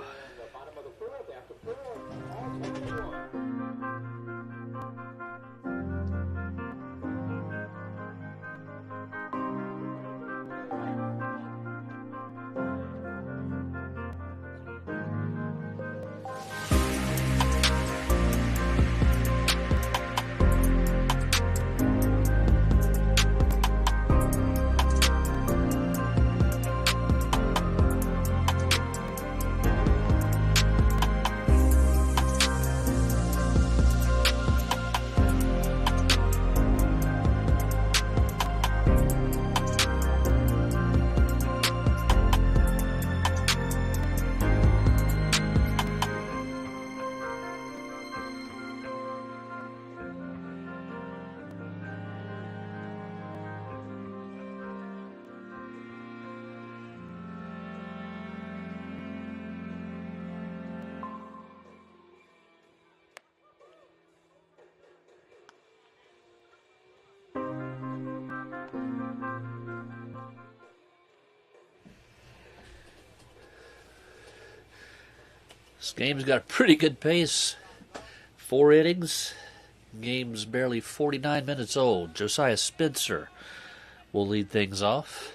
This game's got a pretty good pace. 4 innings. Game's barely 49 minutes old. Josiah Spencer will lead things off.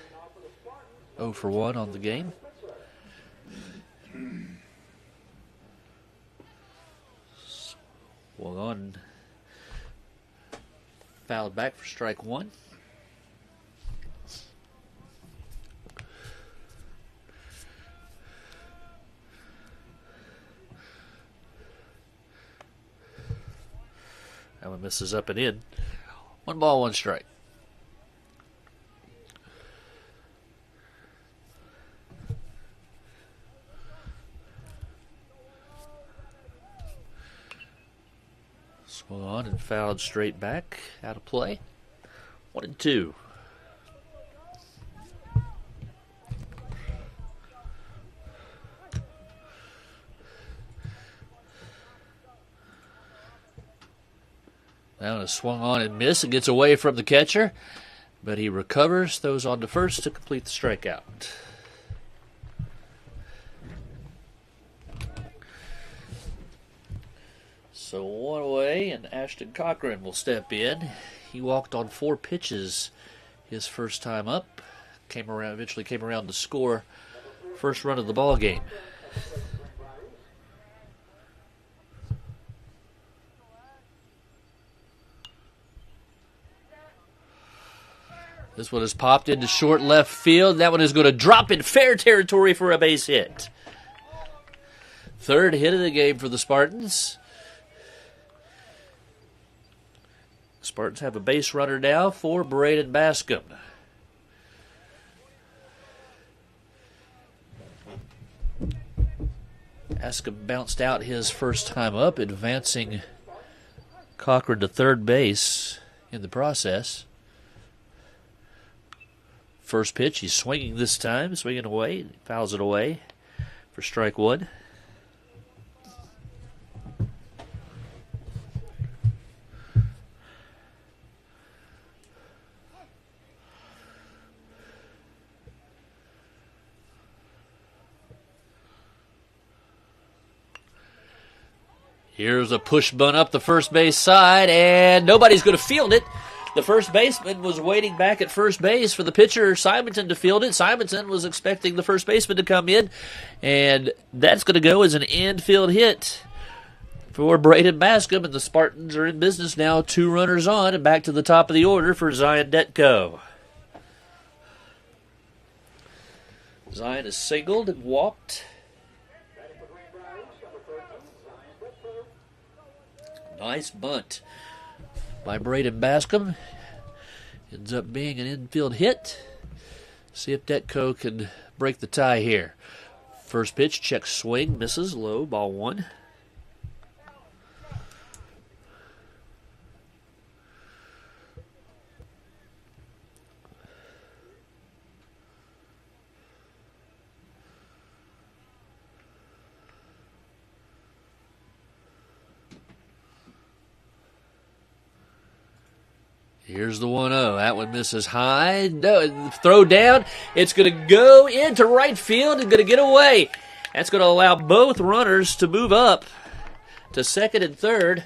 0 for 1 on the game. Swung on. Fouled back for strike 1. That one misses up and in. 1 ball, 1 strike. Swung on and fouled straight back. Out of play. 1-2. Now it swung on and missed. It gets away from the catcher, but he recovers, throws on to first to complete the strikeout. So one away, and Ashton Cochran will step in. He walked on 4 pitches his first time up. Eventually came around to score first run of the ball game. This one is popped into short left field. That one is going to drop in fair territory for a base hit. Third hit of the game for the Spartans. Spartans have a base runner now for Braden Bascom. Bascom bounced out his first time up, advancing Cochran to third base in the process. First pitch, he's swinging this time, swinging away, fouls it away for strike one. Here's a push bunt up the first base side, and nobody's going to field it. The first baseman was waiting back at first base for the pitcher, Simonton, to field it. Simonton was expecting the first baseman to come in, and that's going to go as an infield hit for Braden Bascom, and the Spartans are in business now, 2 runners on, and back to the top of the order for Zion Detko. Zion is singled and walked. Nice bunt by Braden Bascom. Ends up being an infield hit. See if Detko can break the tie here. First pitch, check swing, misses, low, ball 1. Here's the 1-0. That one misses high. No, throw down. It's going to go into right field and going to get away. That's going to allow both runners to move up to second and third.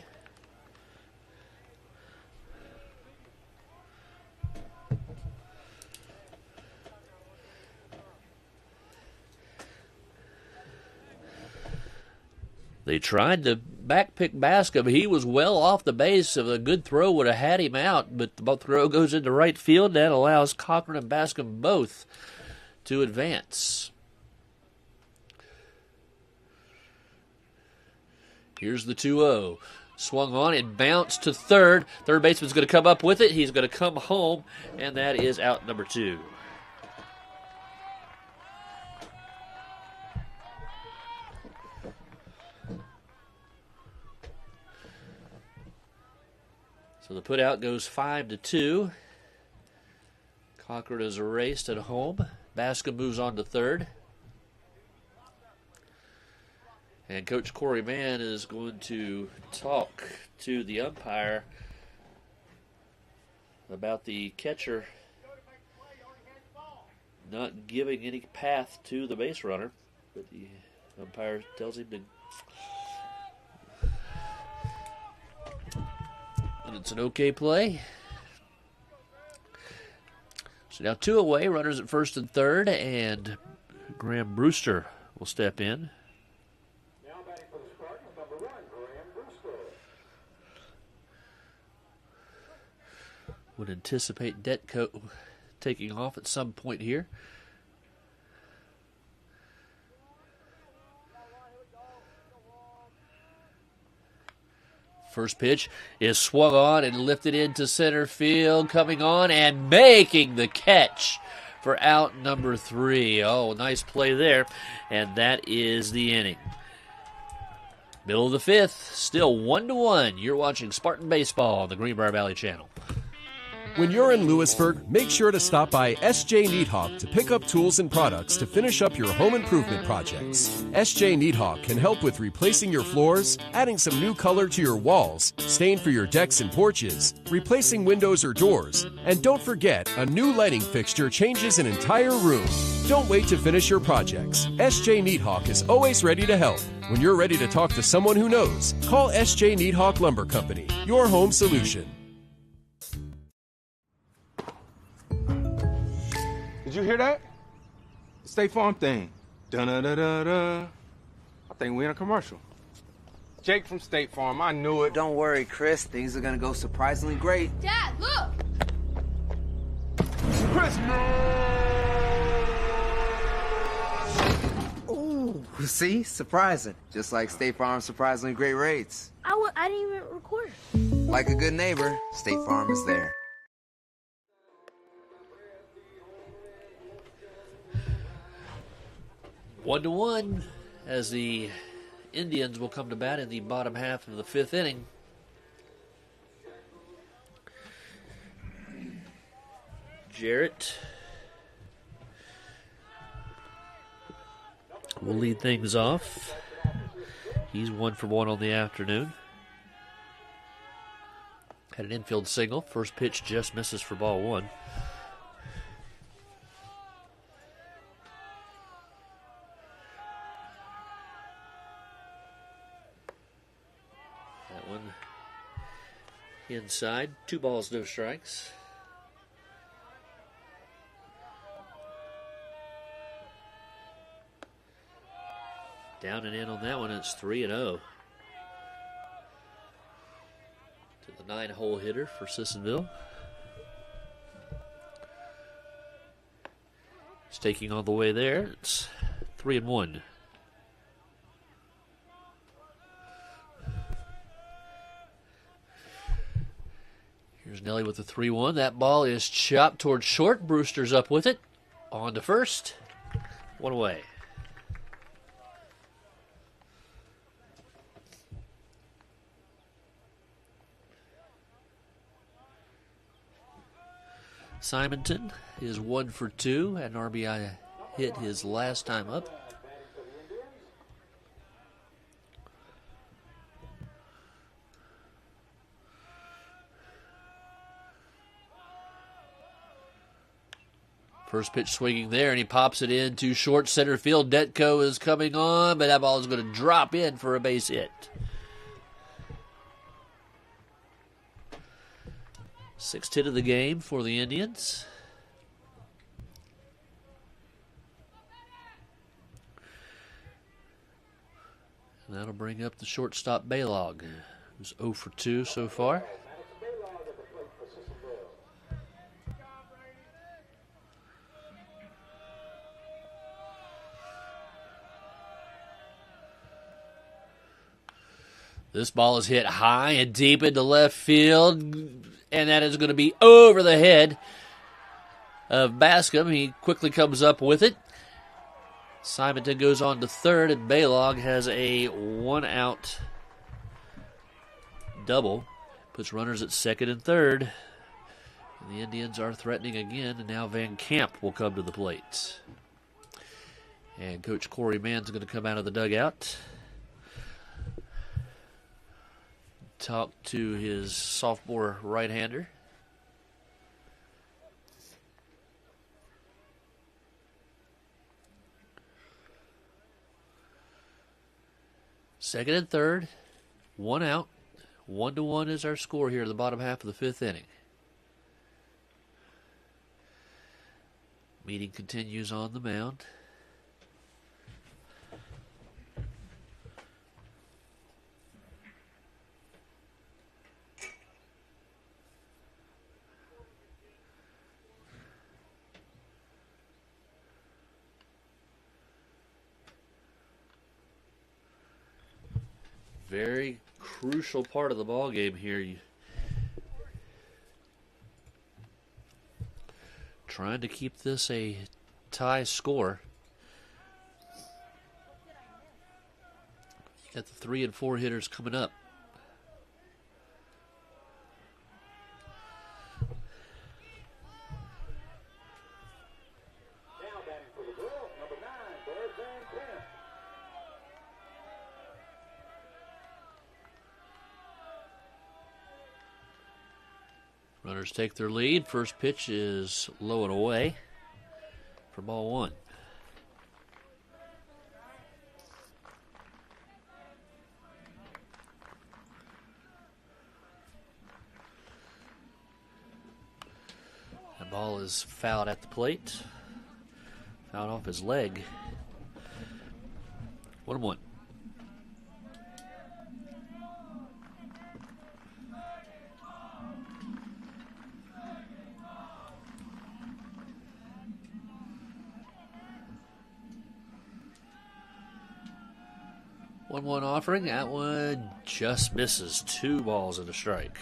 They tried to backpick Bascom. He was well off the base. If a good throw would have had him out, but the throw goes into right field. That allows Cochran and Bascom both to advance. Here's the 2-0. Swung on and bounced to third. Third baseman's going to come up with it. He's going to come home, and that is out number 2. So the putout goes 5-2. Cochran is erased at home. Bascom moves on to third. And Coach Corey Mann is going to talk to the umpire about the catcher not giving any path to the base runner. But the umpire tells him to... And it's an okay play. So now 2 away, runners at first and third, and Graham Brewster will step in. Now batting for the Spartans, number 1, Graham Brewster. Would anticipate Detko taking off at some point here. First pitch is swung on and lifted into center field, coming on and making the catch for out number 3. Oh, nice play there, and that is the inning. Middle of the 5th, still 1-1. You're watching Spartan Baseball on the Greenbrier Valley Channel. When you're in Lewisburg, make sure to stop by S.J. Needhawk to pick up tools and products to finish up your home improvement projects. S.J. Needhawk can help with replacing your floors, adding some new color to your walls, stain for your decks and porches, replacing windows or doors, and don't forget, a new lighting fixture changes an entire room. Don't wait to finish your projects. S.J. Needhawk is always ready to help. When you're ready to talk to someone who knows, call S.J. Needhawk Lumber Company, your home solution. Did you hear that? The State Farm thing. Dun-da-da-da-da. I think we're in a commercial. Jake from State Farm, I knew it. Don't worry, Chris. Things are gonna go surprisingly great. Dad, look! Chris! Ooh, see? Surprising. Just like State Farm's surprisingly great rates. I didn't even record it. Like a good neighbor, State Farm is there. One to one as the Indians will come to bat in the bottom half of the fifth inning. Jarrett will lead things off. He's 1 for 1 on the afternoon. Had an infield single. First pitch just misses for ball 1. That one inside. 2 balls, no strikes. Down and in on that one, it's 3-0. To the 9-hole hitter for Sissonville. Staking all the way there, it's 3-1. Here's Nelly with the 3-1. That ball is chopped towards short. Brewster's up with it. On to first. 1 away. Simonton is 1 for 2. Had an RBI hit his last time up. First pitch swinging there, and he pops it into short center field. Detko is coming on, but that ball is going to drop in for a base hit. 6th hit of the game for the Indians. And that'll bring up the shortstop Baylog, who's 0 for 2 so far. This ball is hit high and deep into left field, and that is going to be over the head of Bascom. He quickly comes up with it. Simonton goes on to third, and Baylog has a 1-out double. Puts runners at second and third. And the Indians are threatening again, and now Van Camp will come to the plate. And Coach Corey Mann's going to come out of the dugout. Talk to his sophomore right-hander. Second and third, 1 out. 1-1 is our score here in the bottom half of the 5th inning. Meeting continues on the mound. Very crucial part of the ball game here. Trying to keep this a tie score. You got the 3 and 4 hitters coming up. Runners take their lead. First pitch is low and away for ball one. The ball is fouled at the plate. Fouled off his leg. 1-1. One offering. That one just misses. 2 balls and a strike.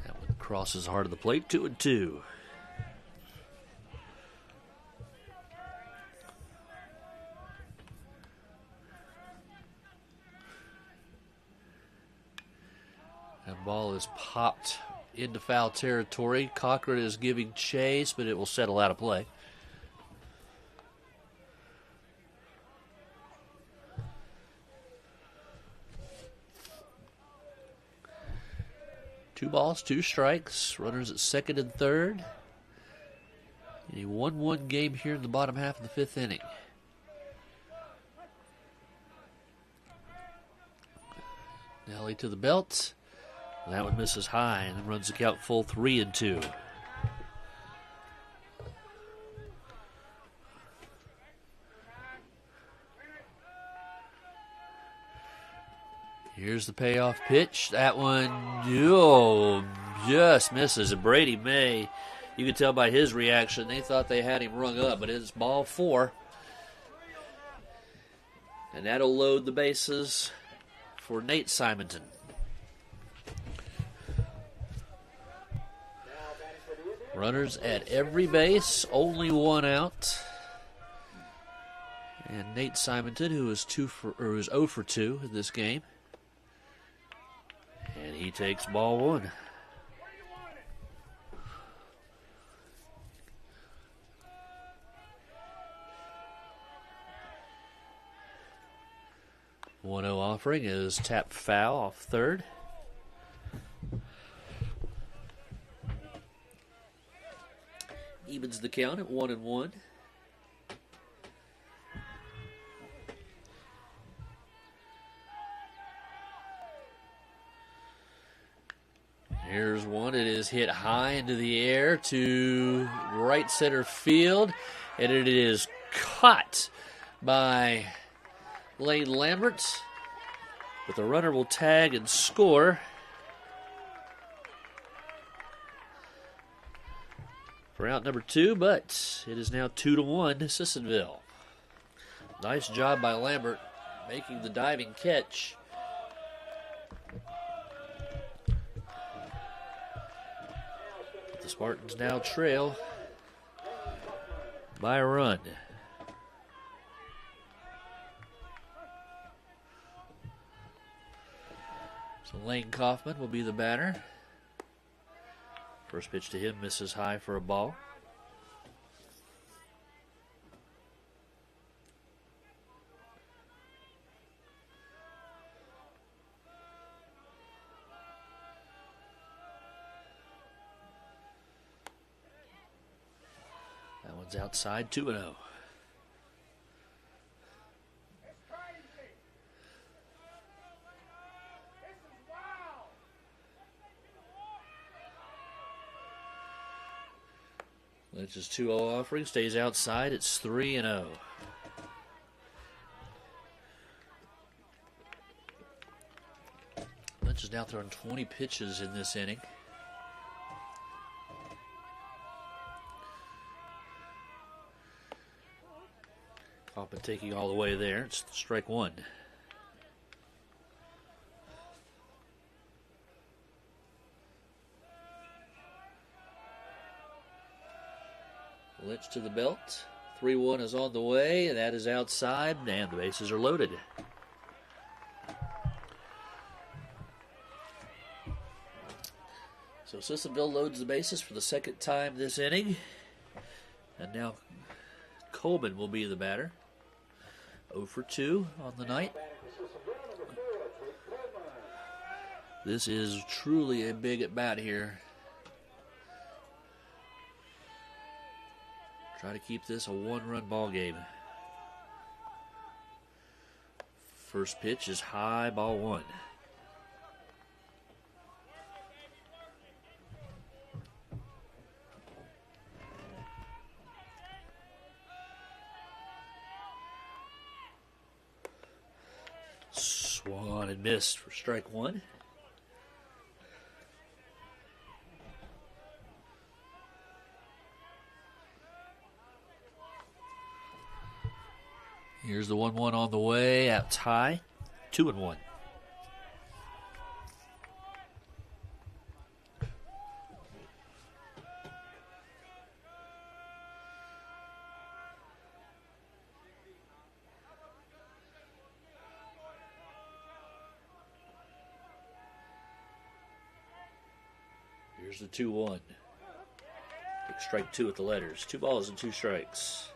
That one crosses hard of the plate. 2-2. That ball is popped into foul territory. Cochran is giving chase, but it will settle out of play. Two balls, 2 strikes. Runners at second and third. A 1-1 game here in the bottom half of the 5th inning. Nelly to the belt. That one misses high and then runs the count full 3-2. Here's the payoff pitch. That one, just misses. And Brady May, you could tell by his reaction, they thought they had him rung up, but it's ball 4. And that'll load the bases for Nate Simonton. Runners at every base, only 1 out. And Nate Simonton, who is 0 for 2 in this game. And he takes ball 1. One-0 offering is tapped foul off third. Evens the count at 1-1. Here's one. It is hit high into the air to right center field, and it is caught by Lane Lambert. But the runner will tag and score for out number 2, but it is now 2-1 Sissonville. Nice job by Lambert making the diving catch. The Spartans now trail by a run. So Lane Kaufman will be the batter. First pitch to him misses high for a ball. That one's outside, 2-0. Lynch's 2-0 offering stays outside. It's 3-0. Lynch has now thrown 20 pitches in this inning. Kaufman taking all the way there. It's strike 1. Lynch to the belt. 3-1 is on the way. That is outside, and the bases are loaded. So Sissonville loads the bases for the second time this inning. And now Coleman will be the batter. 0 for 2 on the night. This is truly a big at bat here. Try to keep this a one-run ball game. First pitch is high, ball 1. Swung on and missed for strike 1. Here's the 1-1 on the way, out high, 2-1. Here's the 2-1. Big strike 2 at the letters. 2 balls and 2 strikes.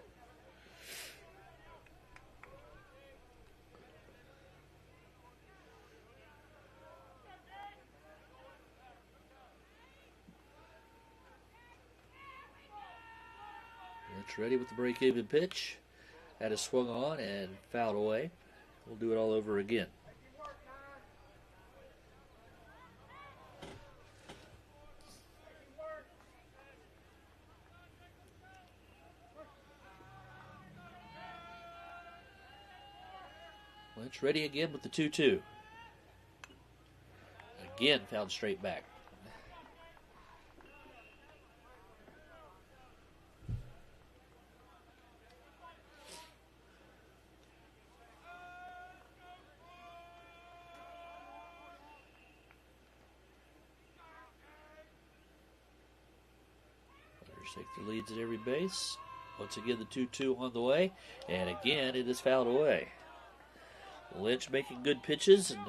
Ready with the break-even pitch. That is swung on and fouled away. We'll do it all over again. Lynch ready again with the 2-2. Again fouled straight back. Take the leads at every base. Once again, the 2-2 on the way. And again, it is fouled away. Lynch making good pitches, and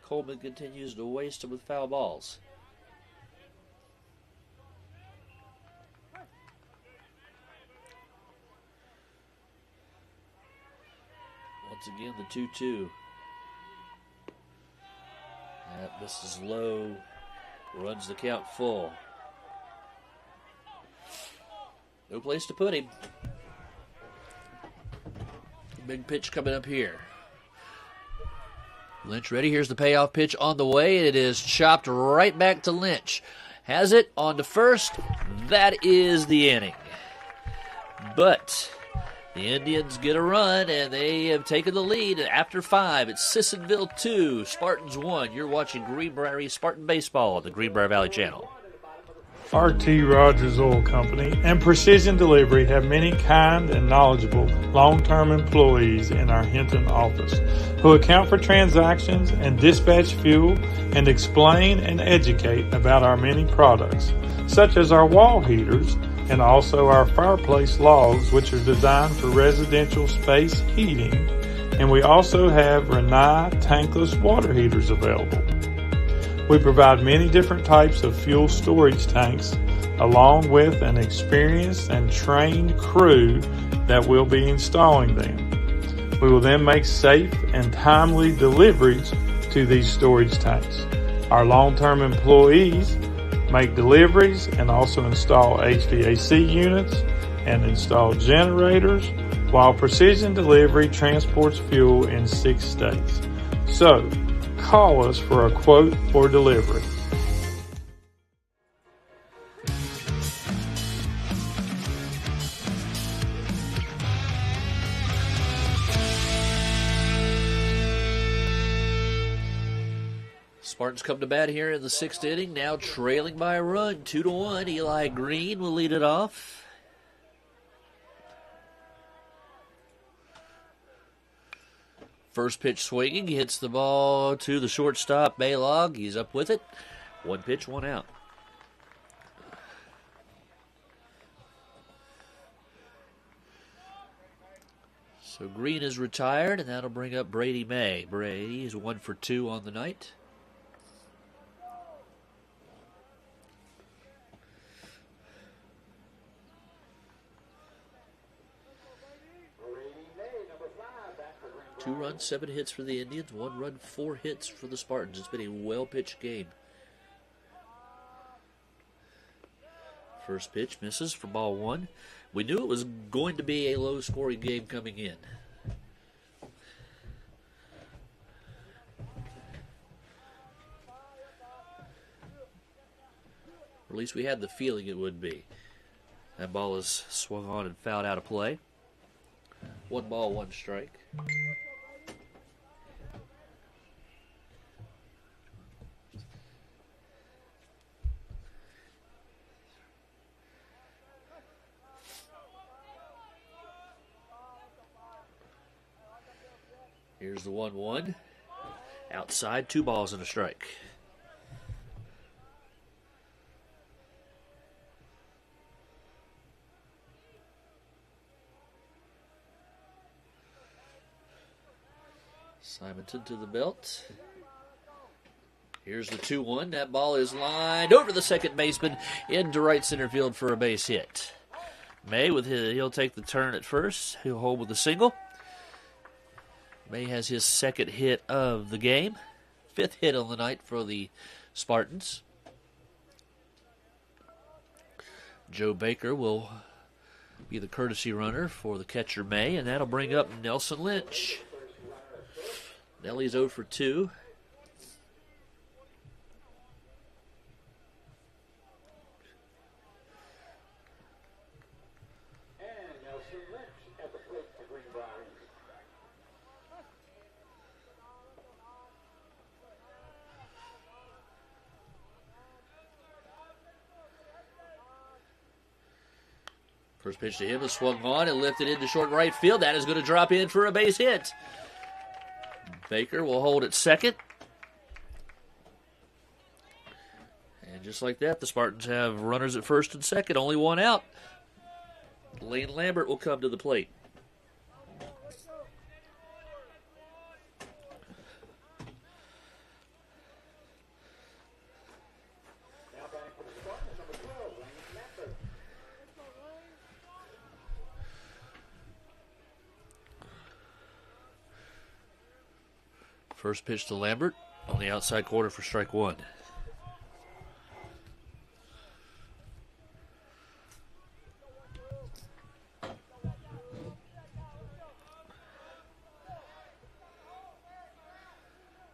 Coleman continues to waste them with foul balls. Once again, the 2-2. This is low. Runs the count full. No place to put him. Big pitch coming up here. Lynch ready. Here's the payoff pitch on the way. It is chopped right back to Lynch. Has it on to first. That is the inning. But the Indians get a run, and they have taken the lead after 5. It's Sissonville 2, Spartans 1. You're watching Greenbrier Spartan Baseball on the Greenbrier Valley Channel. R.T. Rogers Oil Company and Precision Delivery have many kind and knowledgeable long-term employees in our Hinton office who account for transactions and dispatch fuel and explain and educate about our many products, such as our wall heaters and also our fireplace logs, which are designed for residential space heating, and we also have Renai tankless water heaters available. We provide many different types of fuel storage tanks along with an experienced and trained crew that will be installing them. We will then make safe and timely deliveries to these storage tanks. Our long-term employees make deliveries and also install HVAC units and install generators, while Precision Delivery transports fuel in 6 states. So, call us for a quote for delivery. Spartans come to bat here in the 6th inning, now trailing by a run, 2-1. Eli Green will lead it off. First pitch swinging, he hits the ball to the shortstop, Baylog. He's up with it. 1 pitch, 1 out. So Green is retired, and that'll bring up Brady May. Brady is 1 for 2 on the night. 2 runs, 7 hits for the Indians, 1 run, 4 hits for the Spartans. It's been a well-pitched game. First pitch misses for ball 1. We knew it was going to be a low-scoring game coming in. Or at least we had the feeling it would be. That ball is swung on and fouled out of play. 1 ball, 1 strike. Here's the 1-1. Outside, 2 balls and a strike. Simonton to the belt. Here's the 2-1. That ball is lined over the second baseman into right center field for a base hit. May he'll take the turn at first. He'll hold with a single. May has his second hit of the game. 5th hit on the night for the Spartans. Joe Baker will be the courtesy runner for the catcher May, and that'll bring up Nelson Lynch. Nellie's 0 for 2. And Nelson Lynch at the plate for Greenbrier. First pitch to him is swung on and lifted into short right field. That is going to drop in for a base hit. Baker will hold at second. And just like that, the Spartans have runners at first and second, only 1 out. Lane Lambert will come to the plate. Now batting for the Spartans, number 12, Lane Lambert. First pitch to Lambert on the outside corner for strike 1.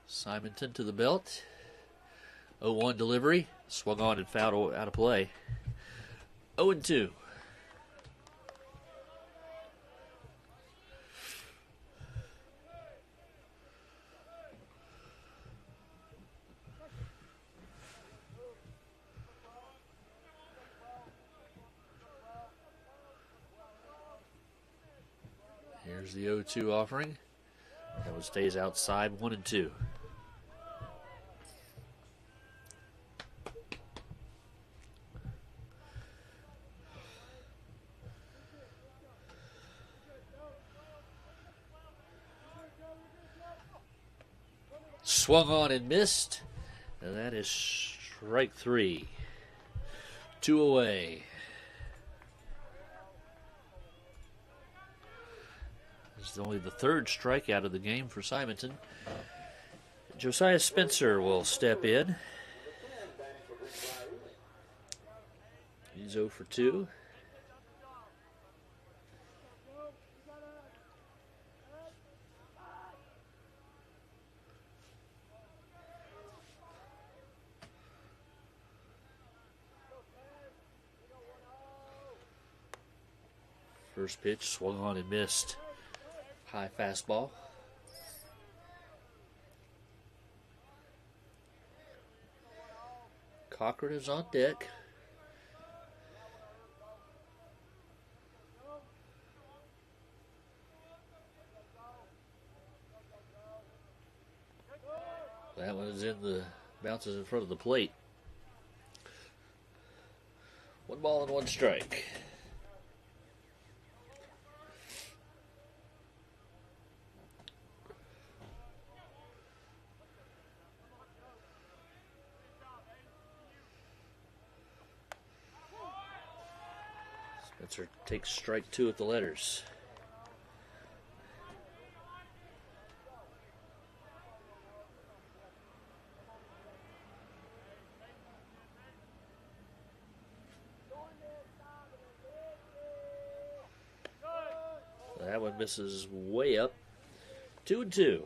Simonton to the belt. 0-1 delivery. Swung on and fouled out of play. 0-2. Here's the 0-2 offering. That one stays outside, 1-2. Swung on and missed. And that is strike 3. 2 away. This is only the 3rd strikeout of the game for Simonton. Josiah Spencer will step in. He's 0 for 2. First pitch swung on and missed. High fastball. Cochran is on deck. That one is in the bounces in front of the plate. 1 ball and 1 strike. Spencer takes strike 2 at the letters. one misses way up. 2-2.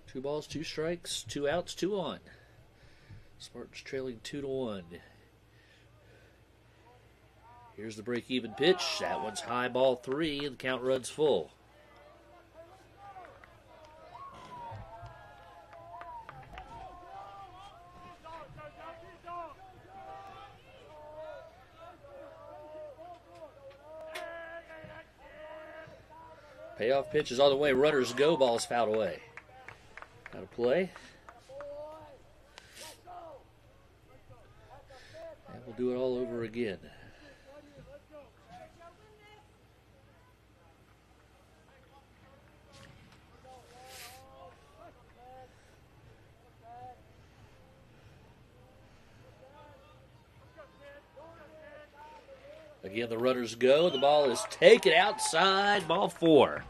Two balls, two strikes, two outs, two on. Spartans trailing 2-1. Here's the break-even pitch. That one's high, ball 3, and the count runs full. Payoff pitch is on the way. Runners go. Ball's fouled away. Got to play. And we'll do it all over again. Again, the runners go. The ball is taken outside. Ball 4.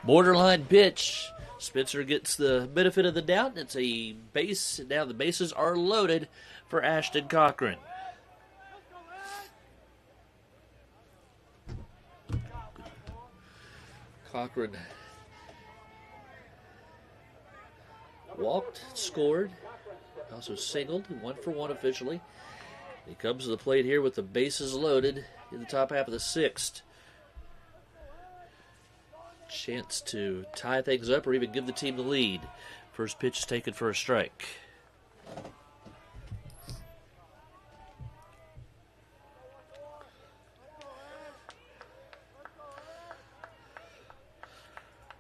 Borderline pitch. Spencer gets the benefit of the doubt. It's a base. Now the bases are loaded for Ashton Cochran. Cochran walked, scored, also singled, 1 for 1 officially. He comes to the plate here with the bases loaded in the top half of the 6th. Chance to tie things up or even give the team the lead. First pitch is taken for a strike.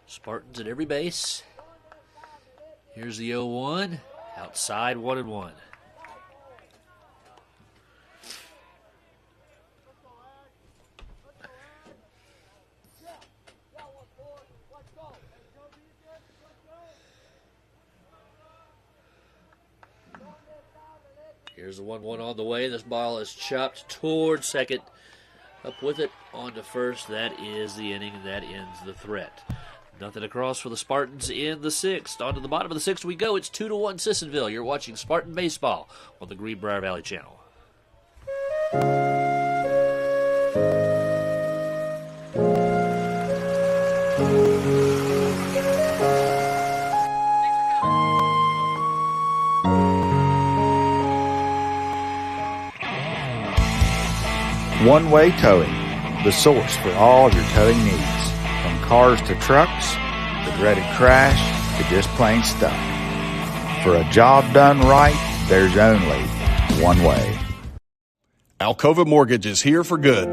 Spartans at every base. Here's the 0-1. Outside, 1-1. Here's the 1-1 on the way. This ball is chopped towards second. Up with it, on to first. That is the inning, and that ends the threat. Nothing across for the Spartans in the 6th. On to the bottom of the 6th we go. It's 2-1 Sissonville. You're watching Spartan Baseball on the Greenbrier Valley Channel. One-Way Towing, the source for all of your towing needs. From cars to trucks, the dreaded crash, to just plain stuff. For a job done right, there's only one way. Alcova Mortgage is here for good.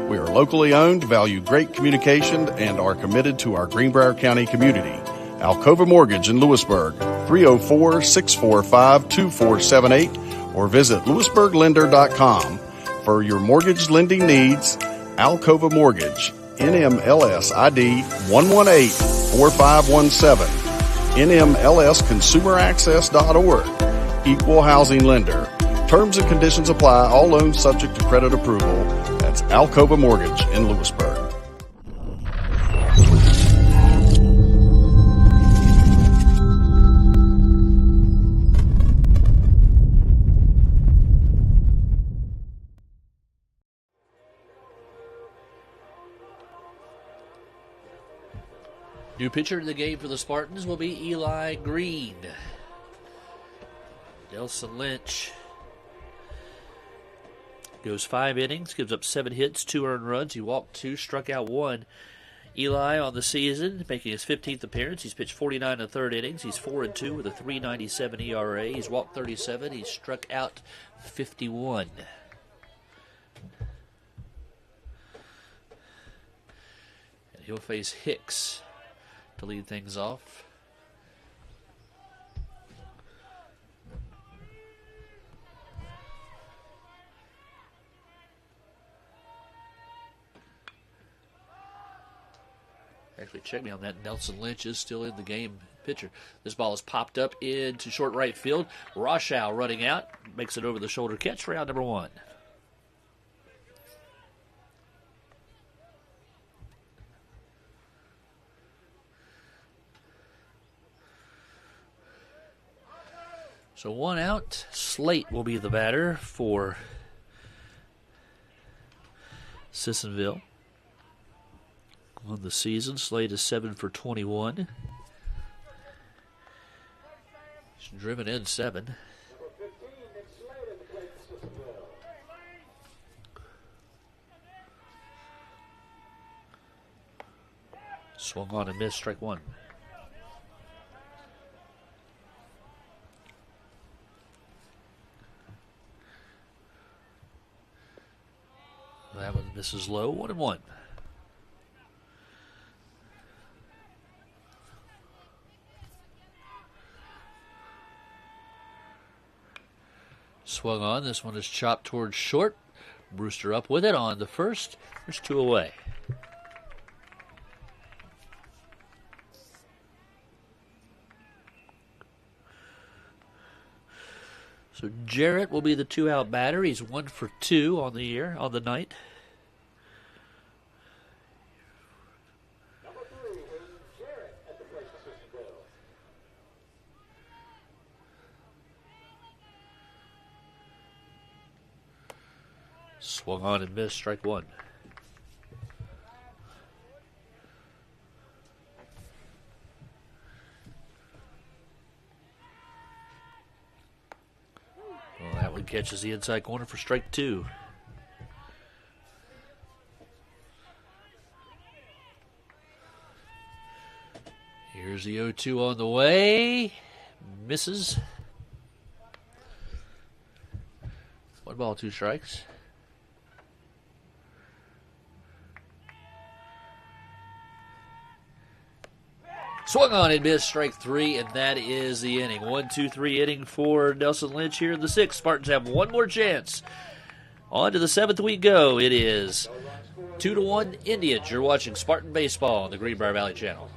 We are locally owned, value great communication, and are committed to our Greenbrier County community. Alcova Mortgage in Lewisburg, 304-645-2478, or visit lewisburglender.com. For your mortgage lending needs, Alcova Mortgage, NMLS ID 1184517, NMLSconsumeraccess.org, Equal Housing Lender. Terms and conditions apply. All loans subject to credit approval. That's Alcova Mortgage in Lewisburg. New pitcher in the game for the Spartans will be Eli Green. Nelson Lynch goes 5 innings, gives up 7 hits, 2 earned runs. He walked 2, struck out 1. Eli on the season, making his 15th appearance. He's pitched 49 and 3rd innings. He's 4-2 with a 3.97 ERA. He's walked 37. He's struck out 51. And he'll face Hicks to lead things off. Actually, check me on that. Nelson Lynch is still in the game, pitcher. This ball is popped up into short right field. Roshow running out, makes it over the shoulder catch for out number 1. So 1 out. Slate will be the batter for Sissonville. On the season, Slate is 7 for 21. He's driven in 7. Swung on and missed, strike 1. That one misses low, 1-1. Swung on, this one is chopped towards short. Brewster up with it on the first. There's 2 away. So Jarrett will be the 2-out batter. He's 1 for 2 on the year, on the night. Number 3, Jarrett at the plate for Sissonville. Swung on and missed, strike 1. Well, that one catches the inside corner for strike 2. Here's the 0-2 on the way. Misses. 1 ball, 2 strikes. Swung on and missed, strike 3, and that is the inning. 1-2-3 inning for Nelson Lynch here in the 6th. Spartans have one more chance. On to the 7th we go. It is 2-1 Indians. You're watching Spartan Baseball on the Greenbrier Valley Channel.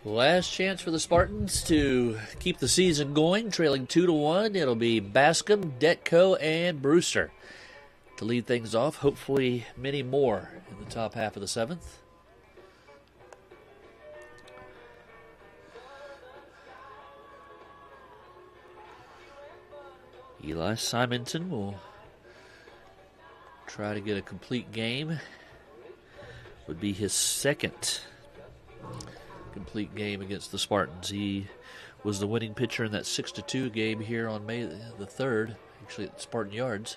Last chance for the Spartans to keep the season going, trailing 2-1. It'll be Bascom, Detko, and Brewster to lead things off. Hopefully many more in the top half of the 7th. Eli Simonton will try to get a complete game. Would be his 2nd complete game against the Spartans. He was the winning pitcher in that 6-2 game here on May the 3rd, actually at Spartan Yards.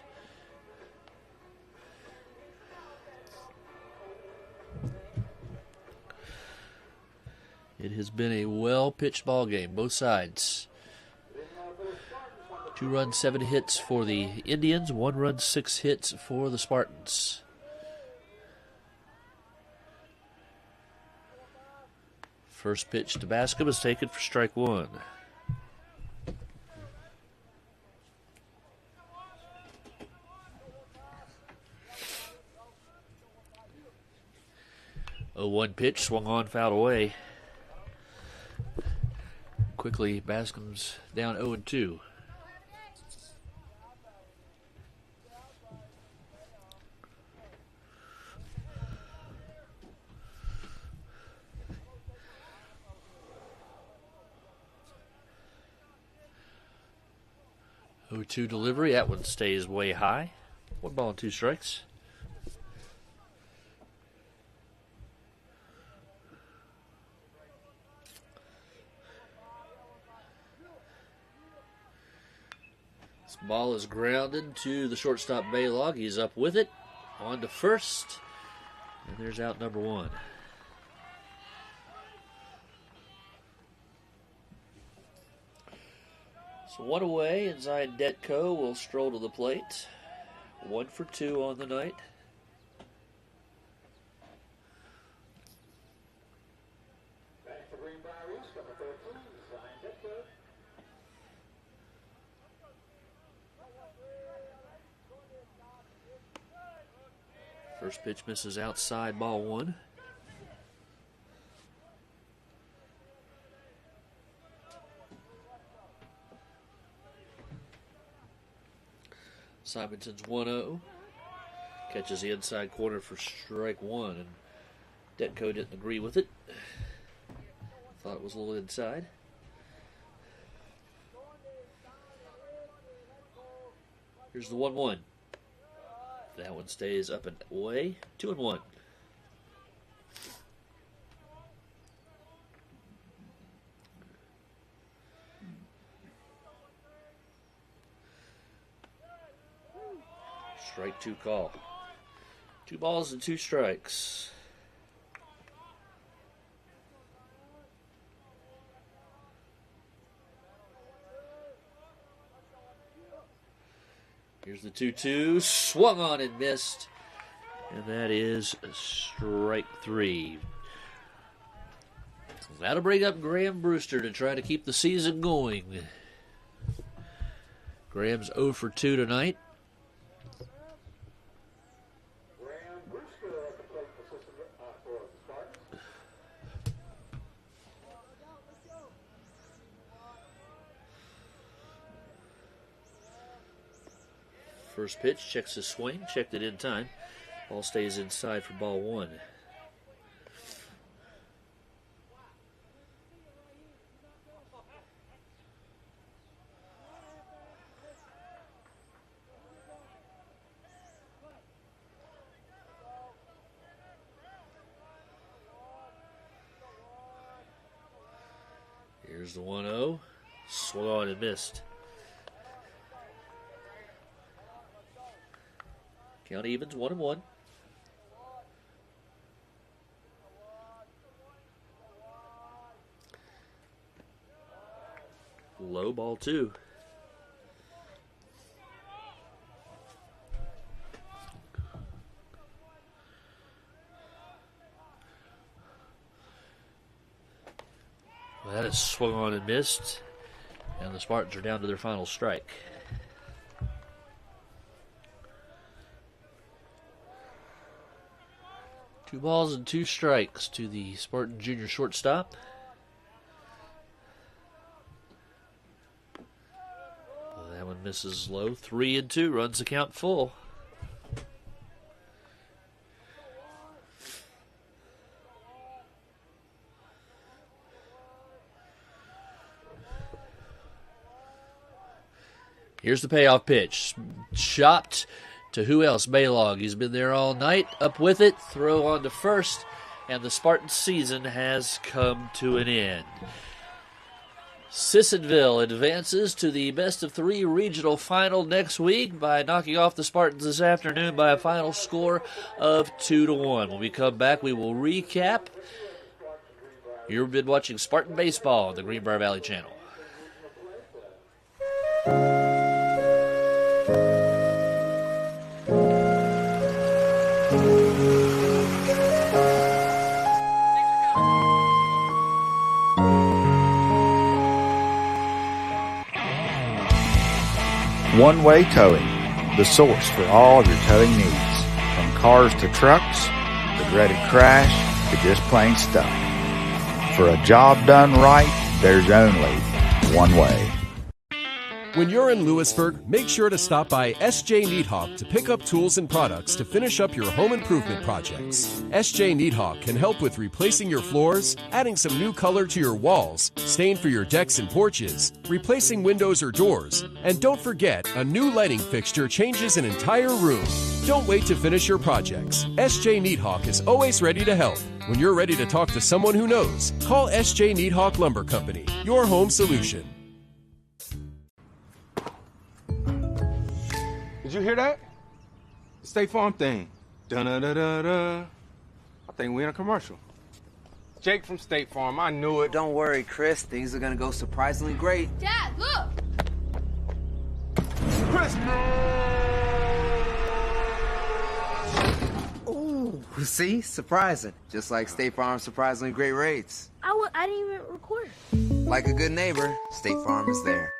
It has been a well-pitched ball game, both sides. 2 runs, 7 hits for the Indians, 1 run, 6 hits for the Spartans. First pitch to Bascom is taken for strike 1. A 1 pitch, swung on, fouled away. Quickly, Bascom's down 0-2. O2 delivery, that one stays way high. 1 ball and 2 strikes. Ball is grounded to the shortstop Baylog. He's up with it. On to first. And there's out number one. So one away, and Zion Detko will stroll to the plate. 1 for 2 on the night. Back for Greenbrier East, number 13, Zion Detko. First pitch misses outside, ball 1. Simonton's 1-0. Catches the inside corner for strike 1, and Detko didn't agree with it. Thought it was a little inside. Here's the 1-1. That one stays up and away. 2-1. Strike 2 call. 2 balls and 2 strikes. Here's the 2-2. Swung on and missed. And that is strike 3. That'll bring up Graham Brewster to try to keep the season going. Graham's 0 for 2 tonight. Graham Brewster at the plate for the Spartans. First pitch, checks his swing, checked it in time. Ball stays inside for ball 1. Here's the 1-0. Swung on and missed. Count evens, 1-1. Low, ball 2. Well, that is swung on and missed. And the Spartans are down to their final strike. Two balls and 2 strikes to the Spartan junior shortstop. Well, that one misses low. 3-2, runs the count full. Here's the payoff pitch. Chopped to who else? Baylog. He's been there all night. Up with it. Throw on to first. And the Spartan season has come to an end. Sissonville advances to the best-of-3 regional final next week by knocking off the Spartans this afternoon by a final score of 2-1. When we come back, we will recap. You've been watching Spartan Baseball on the Greenbrier Valley Channel. One-way towing, the source for all of your towing needs. From cars to trucks, the dreaded crash, to just plain stuff. For a job done right, there's only one way. When you're in Lewisburg, make sure to stop by S.J. Needhawk to pick up tools and products to finish up your home improvement projects. S.J. Needhawk can help with replacing your floors, adding some new color to your walls, stain for your decks and porches, replacing windows or doors, and don't forget, a new lighting fixture changes an entire room. Don't wait to finish your projects. S.J. Needhawk is always ready to help. When you're ready to talk to someone who knows, call S.J. Needhawk Lumber Company, your home solution. Did you hear that? The State Farm thing. Dun-da-da-da-da. I think we in a commercial. Jake from State Farm, I knew it. Don't worry, Chris. Things are gonna go surprisingly great. Dad, look! Chris! Ooh, see? Surprising. Just like State Farm's surprisingly great rates. I didn't even record it. Like a good neighbor, State Farm is there.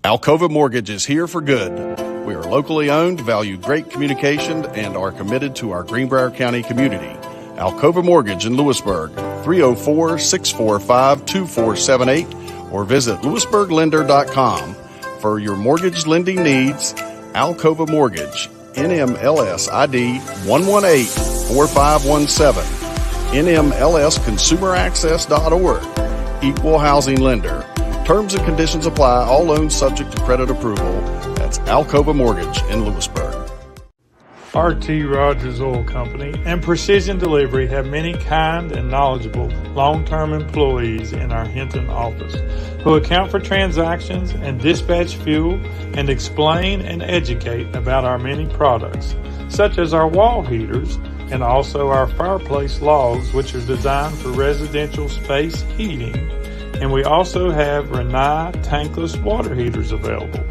Alcova Mortgage is here for good. We are locally owned, value great communication, and are committed to our Greenbrier County community. Alcova Mortgage in Lewisburg, 304-645-2478, or visit lewisburglender.com. For your mortgage lending needs, Alcova Mortgage, NMLS ID 118-4517, NMLSconsumeraccess.org, Equal Housing Lender. Terms and conditions apply. All loans subject to credit approval. That's Alcova Mortgage in Lewisburg. RT Rogers Oil Company and Precision Delivery have many kind and knowledgeable long-term employees in our Hinton office who account for transactions and dispatch fuel and explain and educate about our many products, such as our wall heaters and also our fireplace logs, which are designed for residential space heating. And we also have Renai tankless water heaters available.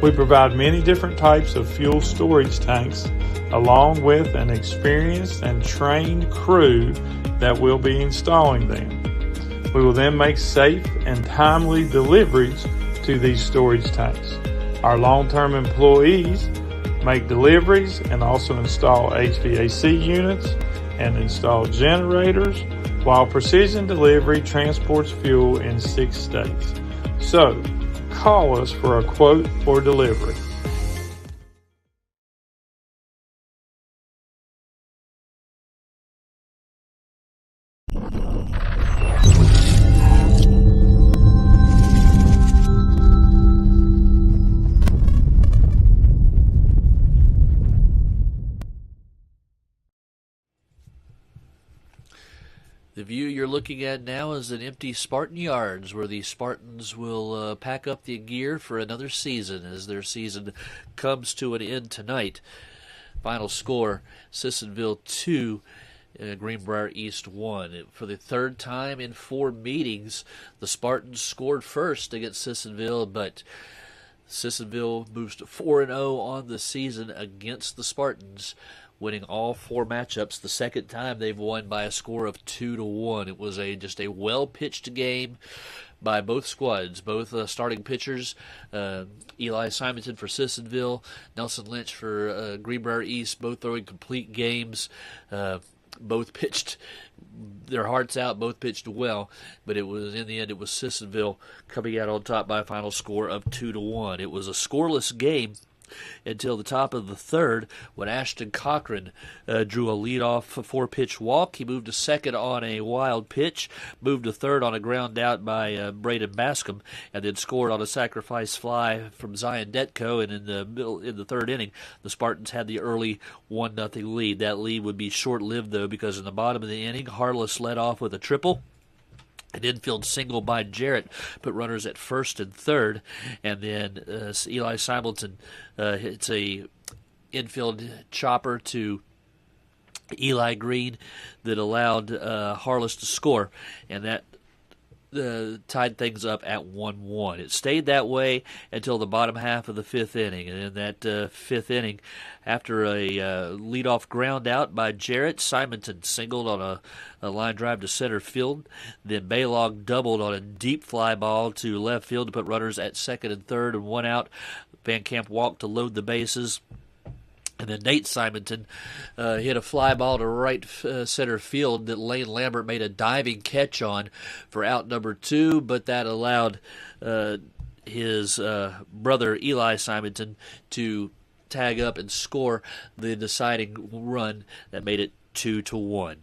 We provide many different types of fuel storage tanks along with an experienced and trained crew that will be installing them. We will then make safe and timely deliveries to these storage tanks. Our long-term employees make deliveries and also install HVAC units and install generators, while Precision Delivery transports fuel in 6 states. So, call us for a quote or delivery. The view you're looking at now is an empty Spartan yards where the Spartans will pack up the gear for another season as their season comes to an end tonight. Final score, Sissonville 2, Greenbrier East 1. For the third time in 4 meetings, the Spartans scored first against Sissonville, but Sissonville moves to 4-0 on the season against the Spartans, winning all 4 matchups. The second time they've won by a score of 2-1. It was just a well-pitched game by both squads, both starting pitchers. Eli Simonton for Sissonville, Nelson Lynch for Greenbrier East, both throwing complete games. Both pitched their hearts out, both pitched well, but it was in the end it was Sissonville coming out on top by a final score of 2-1. It was a scoreless game until the top of the third when Ashton Cochran drew a leadoff 4-pitch walk. He moved to second on a wild pitch, moved to third on a ground out by Braden Bascom, and then scored on a sacrifice fly from Zion Detko. And in the third inning, the Spartans had the early 1-0 lead. That lead would be short-lived, though, because in the bottom of the inning, Harless led off with a triple. An infield single by Jarrett put runners at first and third, and then Eli Simonton hits a infield chopper to Eli Green that allowed Harless to score, and that tied things up at 1-1. It stayed that way until the bottom half of the 5th inning, and in that 5th inning, after a leadoff ground out by Jarrett, Simonton singled on a line drive to center field. Then Baylog doubled on a deep fly ball to left field to put runners at second and third and 1 out. Van Camp walked to load the bases. And then Nate Simonton hit a fly ball to right center field that Lane Lambert made a diving catch on for out number 2, but that allowed his brother Eli Simonton to tag up and score the deciding run that made it 2-1.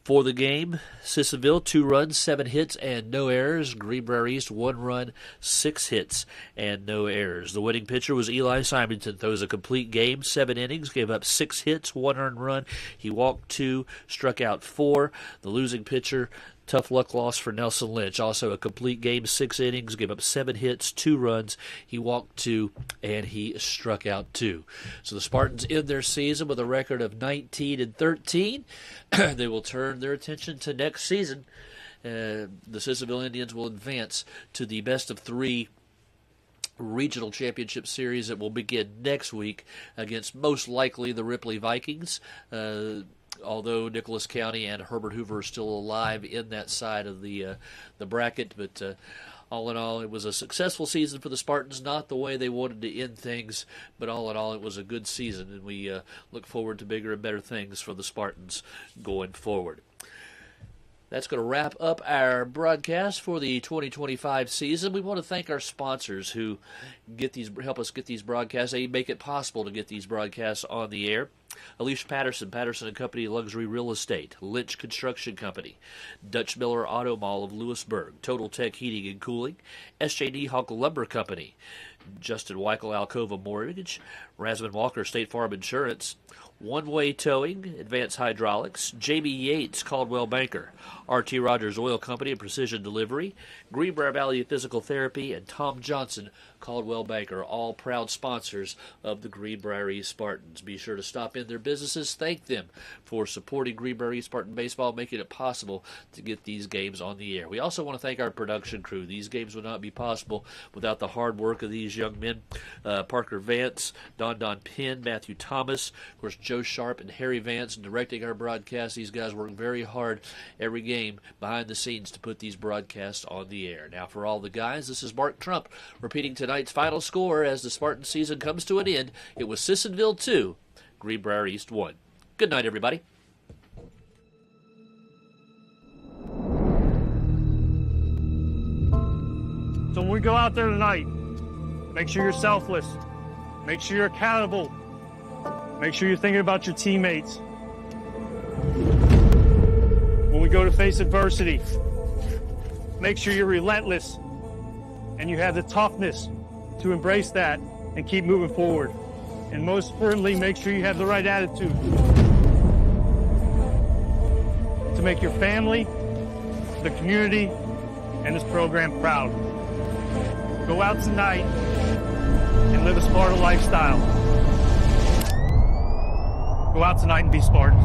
For the game, Sissonville, 2 runs, 7 hits, and no errors. Greenbrier East, 1 run, 6 hits, and no errors. The winning pitcher was Eli Simonton. Throws a complete game, 7 innings, gave up 6 hits, 1 earned run. He walked 2, struck out 4. The losing pitcher Tough luck loss for Nelson Lynch. Also a complete game, 6 innings, gave up 7 hits, 2 runs. He walked 2, and he struck out 2. So the Spartans end their season with a record of 19-13. They will turn their attention to next season. The Sissonville Indians will advance to the best of 3 regional championship series that will begin next week against most likely the Ripley Vikings. Although Nicholas County and Herbert Hoover are still alive in that side of the bracket, but all in all, it was a successful season for the Spartans. Not the way they wanted to end things, but all in all, it was a good season, and we look forward to bigger and better things for the Spartans going forward. That's going to wrap up our broadcast for the 2025 season. We want to thank our sponsors who help us get these broadcasts. They make it possible to get these broadcasts on the air. Alicia Patterson, Patterson & Company Luxury Real Estate, Lynch Construction Company, Dutch Miller Auto Mall of Lewisburg, Total Tech Heating and Cooling, S.J. Niehawk Lumber Company, Justin Weichel Alcova Mortgage, Rasmus Walker State Farm Insurance, One Way Towing, Advanced Hydraulics, Jamie Yates, Caldwell Banker, R.T. Rogers Oil Company and Precision Delivery, Greenbrier Valley Physical Therapy, and Tom Johnson, Caldwell Banker, all proud sponsors of the Greenbrier East Spartans. Be sure to stop in their businesses. Thank them for supporting Greenbrier East Spartan baseball, making it possible to get these games on the air. We also want to thank our production crew. These games would not be possible without the hard work of these young men. Parker Vance, Don Penn, Matthew Thomas, of course, Joe Sharp and Harry Vance directing our broadcast. These guys work very hard every game behind the scenes to put these broadcasts on the air. Now, for all the guys, this is Mark Trump repeating tonight's final score as the Spartan season comes to an end. It was Sissonville 2, Greenbrier East 1. Good night, everybody. So when we go out there tonight, make sure you're selfless. Make sure you're accountable. Make sure you're thinking about your teammates. When we go to face adversity, make sure you're relentless and you have the toughness to embrace that and keep moving forward. And most importantly, make sure you have the right attitude to make your family, the community, and this program proud. Go out tonight and live a Spartan lifestyle. Go out tonight and be Spartans.